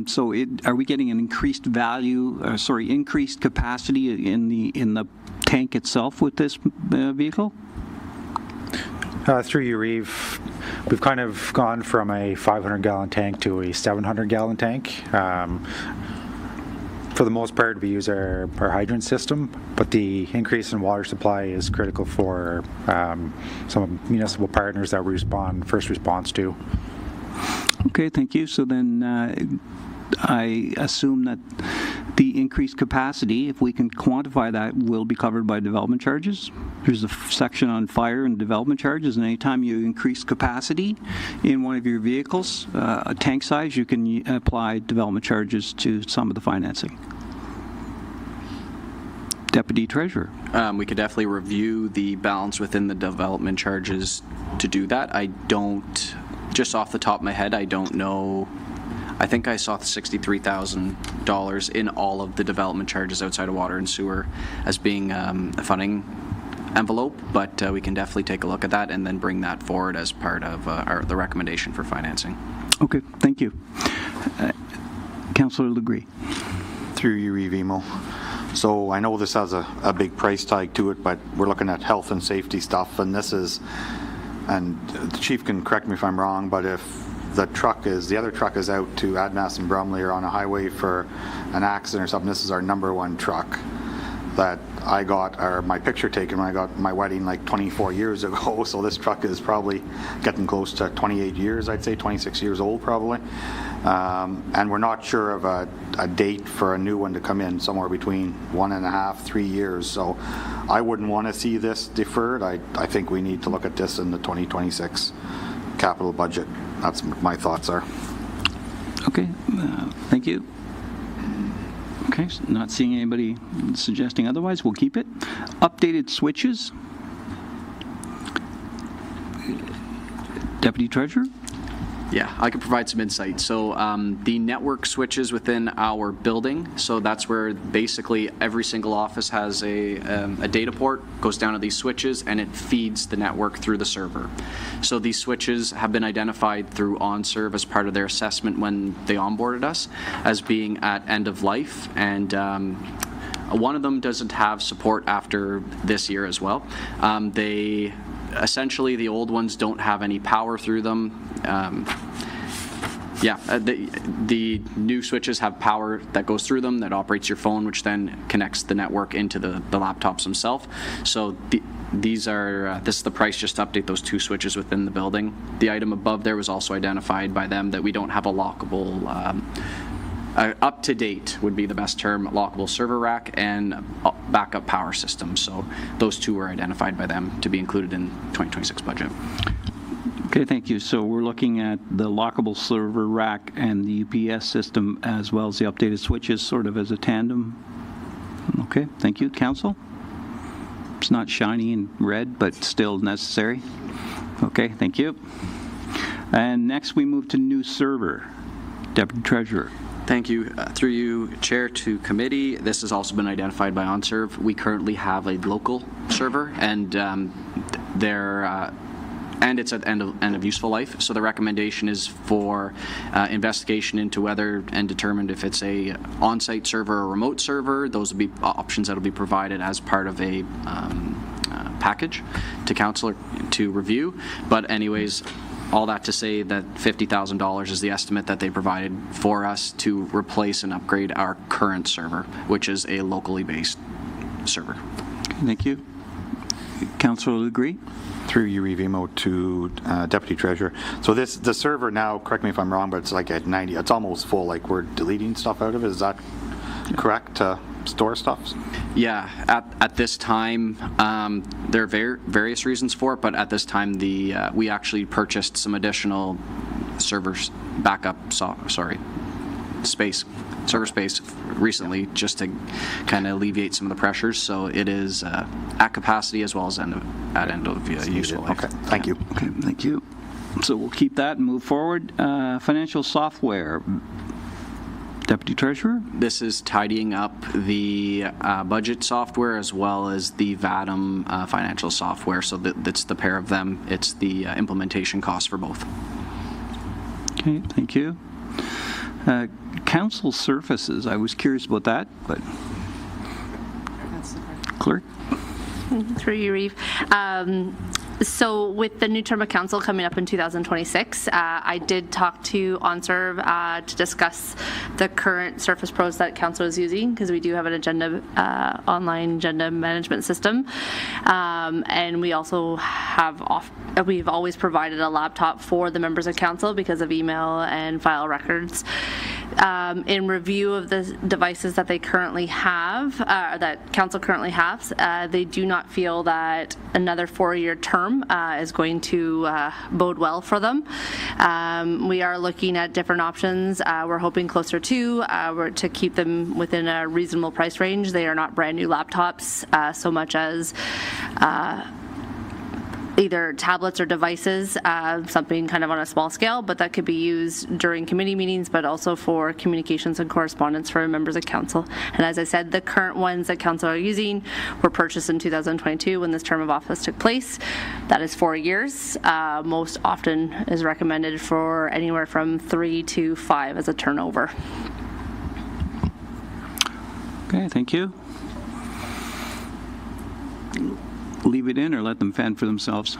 So, are we getting an increased value? Increased capacity in the tank itself with this vehicle? Through you, Reeve, we've kind of gone from a 500-gallon tank to a 700-gallon tank. For the most part, we use our hydrant system, but the increase in water supply is critical for some municipal partners that we first response to. Okay, thank you. So then I assume that the increased capacity, if we can quantify that, will be covered by development charges. There's a section on fire and development charges, and anytime you increase capacity in one of your vehicles, a tank size, you can apply development charges to some of the financing. Deputy Treasurer. We could definitely review the balance within the development charges to do that. I don't, just off the top of my head, I don't know. I think I saw $63,000 in all of the development charges outside of water and sewer as being a funding envelope, but we can definitely take a look at that and then bring that forward as part of the recommendation for financing. Okay, thank you. Councillor Legree. Through you, Emo. So I know this has a big price tag to it, but we're looking at health and safety stuff, and this is, and the chief can correct me if I'm wrong, but if the other truck is out to Admas and Brumley or on a highway for an accident or something, this is our #1 truck that I got my picture taken when I got my wedding like 24 years ago. So this truck is probably getting close to 28 years, I'd say 26 years old probably. And we're not sure of a date for a new one to come in, somewhere between 1.5, 3 years. So I wouldn't want to see this deferred. I think we need to look at this in the 2026 capital budget. That's my thoughts are. Okay, thank you. Okay, so not seeing anybody suggesting otherwise, we'll keep it. Updated switches. Deputy Treasurer? Yeah, I could provide some insight. So the network switches within our building, so that's where basically every single office has a data port, goes down to these switches, and it feeds the network through the server. So these switches have been identified through OnServe as part of their assessment when they onboarded us as being at end of life, and one of them doesn't have support after this year as well. Essentially, the old ones don't have any power through them. The new switches have power that goes through them that operates your phone, which then connects the network into the laptops themselves. So this is the price just to update those 2 switches within the building. The item above there was also identified by them that we don't have a lockable up to date would be the best term, lockable server rack and backup power system. So those 2 were identified by them to be included in 2026 budget. Okay, thank you. So we're looking at the lockable server rack and the UPS system as well as the updated switches sort of as a tandem. Okay, thank you. Council? It's not shiny and red, but still necessary. Okay, thank you. And next we move to new server. Deputy Treasurer. Thank you. Through you, Chair, to committee. This has also been identified by OnServe. We currently have a local server, and and it's at end of useful life. So the recommendation is for investigation into whether and determined if it's a on-site server or remote server. Those will be options that will be provided as part of a package to council to review. But anyways, all that to say that $50,000 is the estimate that they provided for us to replace and upgrade our current server, which is a locally based server. Thank you. Councilor agree? Through you, Revimo, to Deputy Treasurer. So the server now, correct me if I'm wrong, but it's like at 90, it's almost full, like we're deleting stuff out of it. Is that correct, to store stuff? Yeah, at this time, there are various reasons for it, but at this time, we actually purchased some additional servers server space recently, just to kind of alleviate some of the pressures. So it is at capacity as well as at end of useful life. Okay, thank you. Okay, thank you. So we'll keep that and move forward. Financial software. Deputy Treasurer? This is tidying up the budget software as well as the VADM financial software. So that's the pair of them. It's the implementation cost for both. Okay, thank you. Council surfaces, I was curious about that, but clerk? Through you, Reeve. So with the new term of council coming up in 2026, I did talk to OnServe to discuss the current Surface Pros that council is using, because we do have an agenda, online agenda management system. And we also have, we've always provided a laptop for the members of council because of email and file records. In review of the devices that they currently have, that council currently has, they do not feel that another 4-year term is going to bode well for them. We are looking at different options. We're hoping closer to keep them within a reasonable price range. They are not brand new laptops so much as either tablets or devices, something kind of on a small scale, but that could be used during committee meetings, but also for communications and correspondence for members of council. And as I said, the current ones that council are using were purchased in 2022 when this term of office took place. That is 4 years. Most often is recommended for anywhere from 3 to 5 as a turnover. Okay, thank you. Leave it in or let them fend for themselves?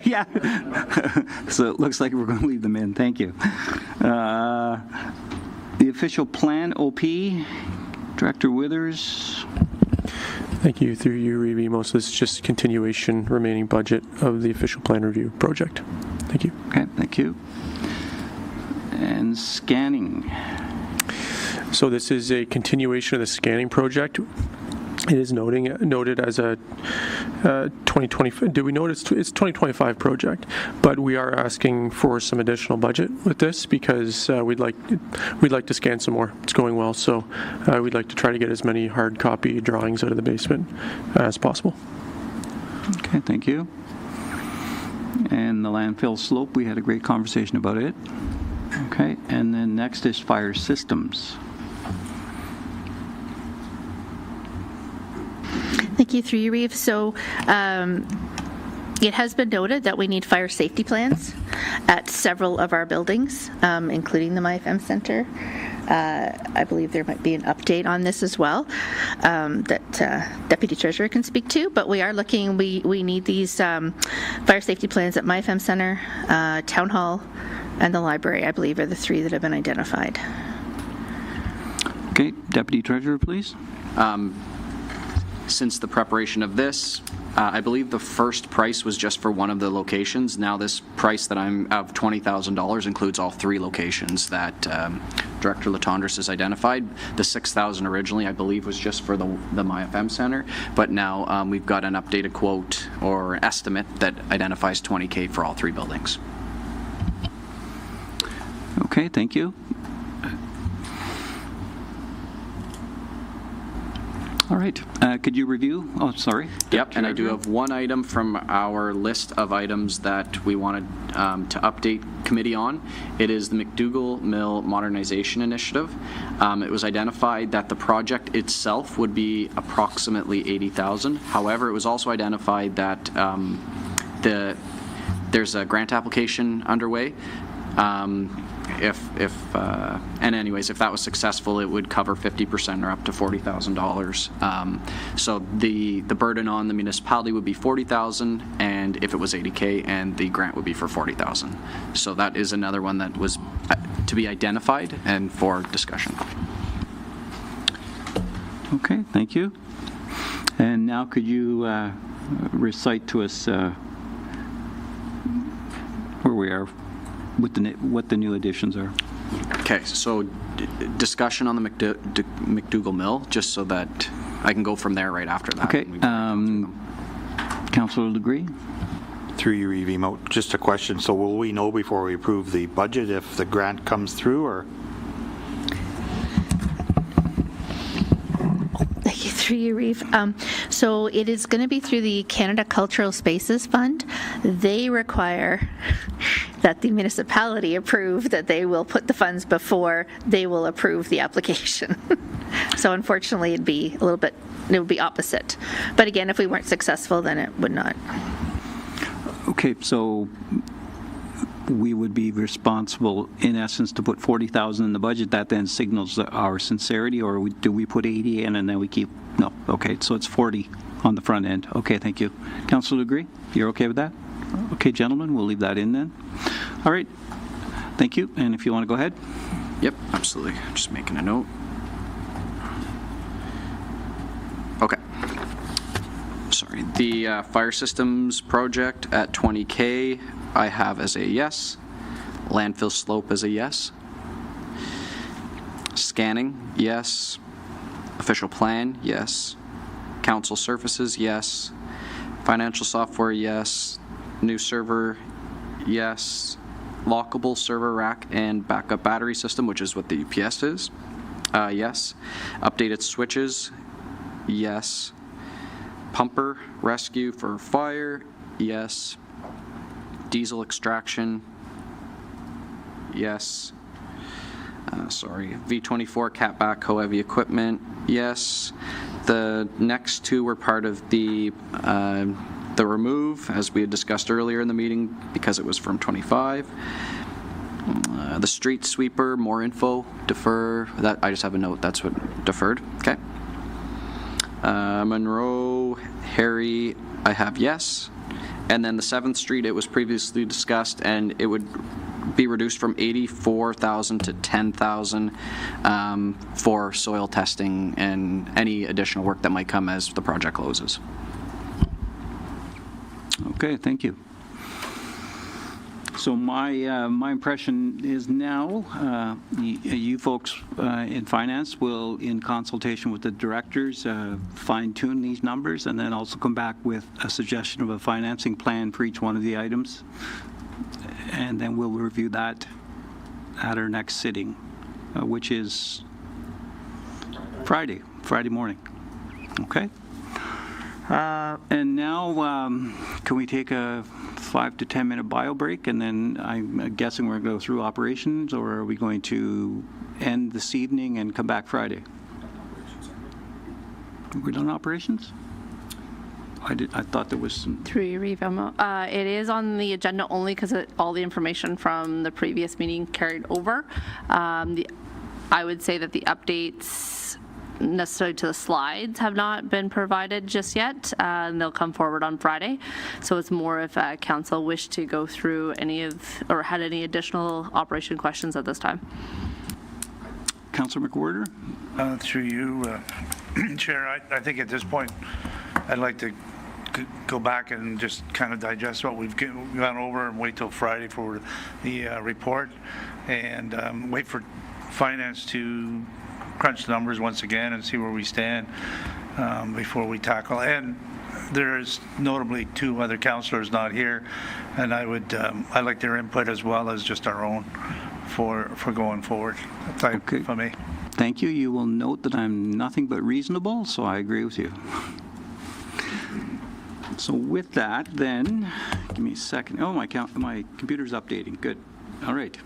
Yeah. So it looks like we're going to leave them in. Thank you. The official plan, OP, Director Withers. Thank you. Through you, Revimo. So this is just continuation, remaining budget of the official plan review project. Thank you. Okay, thank you. And scanning. So this is a continuation of the scanning project. It is noted as a 2020. Did we note it's 2025 project? But we are asking for some additional budget with this because we'd like to scan some more. It's going well, so we'd like to try to get as many hard copy drawings out of the basement as possible. Okay, thank you. And the landfill slope, we had a great conversation about it. Okay, and then next is fire systems. Thank you, through you, Reeve. So it has been noted that we need fire safety plans at several of our buildings, including the MyFM Center. I believe there might be an update on this as well that Deputy Treasurer can speak to, but we are looking, we need these fire safety plans at MyFM Center, Town Hall, and the library, I believe, are the 3 that have been identified. Okay, Deputy Treasurer, please. Since the preparation of this, I believe the first price was just for one of the locations. Now this price that I'm of $20,000 includes all 3 locations that Director Latondras has identified. The $6,000 originally, I believe, was just for the MyFM Center, but now we've got an updated quote or estimate that identifies $20K for all 3 buildings. Okay, thank you. All right. Could you review? Oh, sorry. Yep, and I do have one item from our list of items that we wanted to update committee on. It is the McDougall Mill Modernization Initiative. It was identified that the project itself would be approximately $80,000. However, it was also identified that there's a grant application underway. And anyways, if that was successful, it would cover 50% or up to $40,000. So the burden on the municipality would be $40,000, and if it was $80K, and the grant would be for $40,000. So that is another one that was to be identified and for discussion. Okay, thank you. And now could you recite to us where we are with what the new additions are? Okay, so discussion on the McDougall Mill, just so that I can go from there right after that. Okay, Councillor Legree? Through your EV Moat, just a question. So will we know before we approve the budget if the grant comes through, or? Through you, Reeve. So it is going to be through the Canada Cultural Spaces Fund. They require that the municipality approve that they will put the funds before they will approve the application. So unfortunately, it would be opposite. But again, if we weren't successful, then it would not. Okay, so we would be responsible, in essence, to put $40,000 in the budget. That then signals our sincerity, or do we put 80 in and then we keep? No. Okay, so it's 40 on the front end. Okay, thank you. Councillor Legree, you're okay with that? Okay, gentlemen, we'll leave that in then. All right, thank you. And if you want to go ahead. Yep, absolutely. Just making a note. Okay. Sorry. The fire systems project at 20K, I have as a yes. Landfill slope as a yes. Scanning, yes. Official plan, yes. Council services, yes. Financial software, yes. New server, yes. Lockable server rack and backup battery system, which is what the UPS is, yes. Updated switches, yes. Pumper rescue for fire, yes. Diesel extraction, yes. V24 cat backhoe heavy equipment, yes. The next two were part of the remove, as we had discussed earlier in the meeting, because it was from 25. The street sweeper, more info, defer. That I just have a note. That's what deferred. Okay. Monroe, Harry, I have yes. And then the 7th Street, it was previously discussed, and it would be reduced from 84,000 to 10,000 for soil testing and any additional work that might come as the project closes. Okay, thank you. So my impression is now you folks in finance will, in consultation with the directors, fine-tune these numbers and then also come back with a suggestion of a financing plan for each one of the items. And then we'll review that at our next sitting, which is Friday morning. Okay? And now, can we take a 5 to 10 minute bio break, and then I'm guessing we're going to go through operations, or are we going to end this evening and come back Friday? We're done operations? I thought there was some. Through your review, it is on the agenda only because all the information from the previous meeting carried over. I would say that the updates necessarily to the slides have not been provided just yet, and they'll come forward on Friday. So it's more if council wished to go through any of, or had any additional operation questions at this time. Councillor McWhorter? Through you, Chair, I think at this point, I'd like to go back and just kind of digest what we've gone over and wait till Friday for the report, and wait for finance to crunch the numbers once again and see where we stand before we tackle. And there's notably 2 other councillors not here, and I'd like their input as well as just our own for going forward. That's okay. For me. Thank you. You will note that I'm nothing but reasonable, so I agree with you. So with that, then, give me a second. Oh, my computer's updating. Good. All right.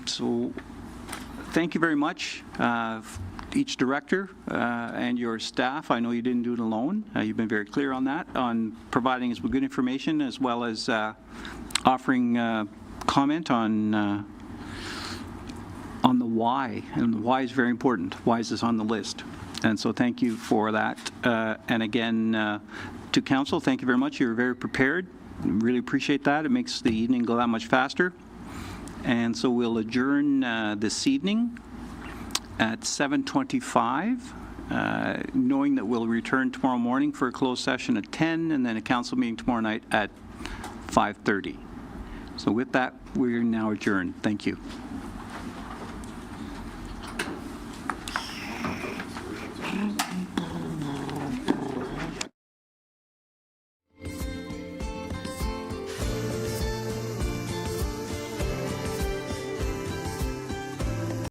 So thank you very much, each director and your staff. I know you didn't do it alone. You've been very clear on that, on providing us with good information as well as offering comment on the why. And the why is very important. Why is this on the list? And so thank you for that. And again, to council, thank you very much. You were very prepared. Really appreciate that. It makes the evening go that much faster. And so we'll adjourn this evening at 7:25, knowing that we'll return tomorrow morning for a closed session at 10, and then a council meeting tomorrow night at 5:30. So with that, we're now adjourned. Thank you.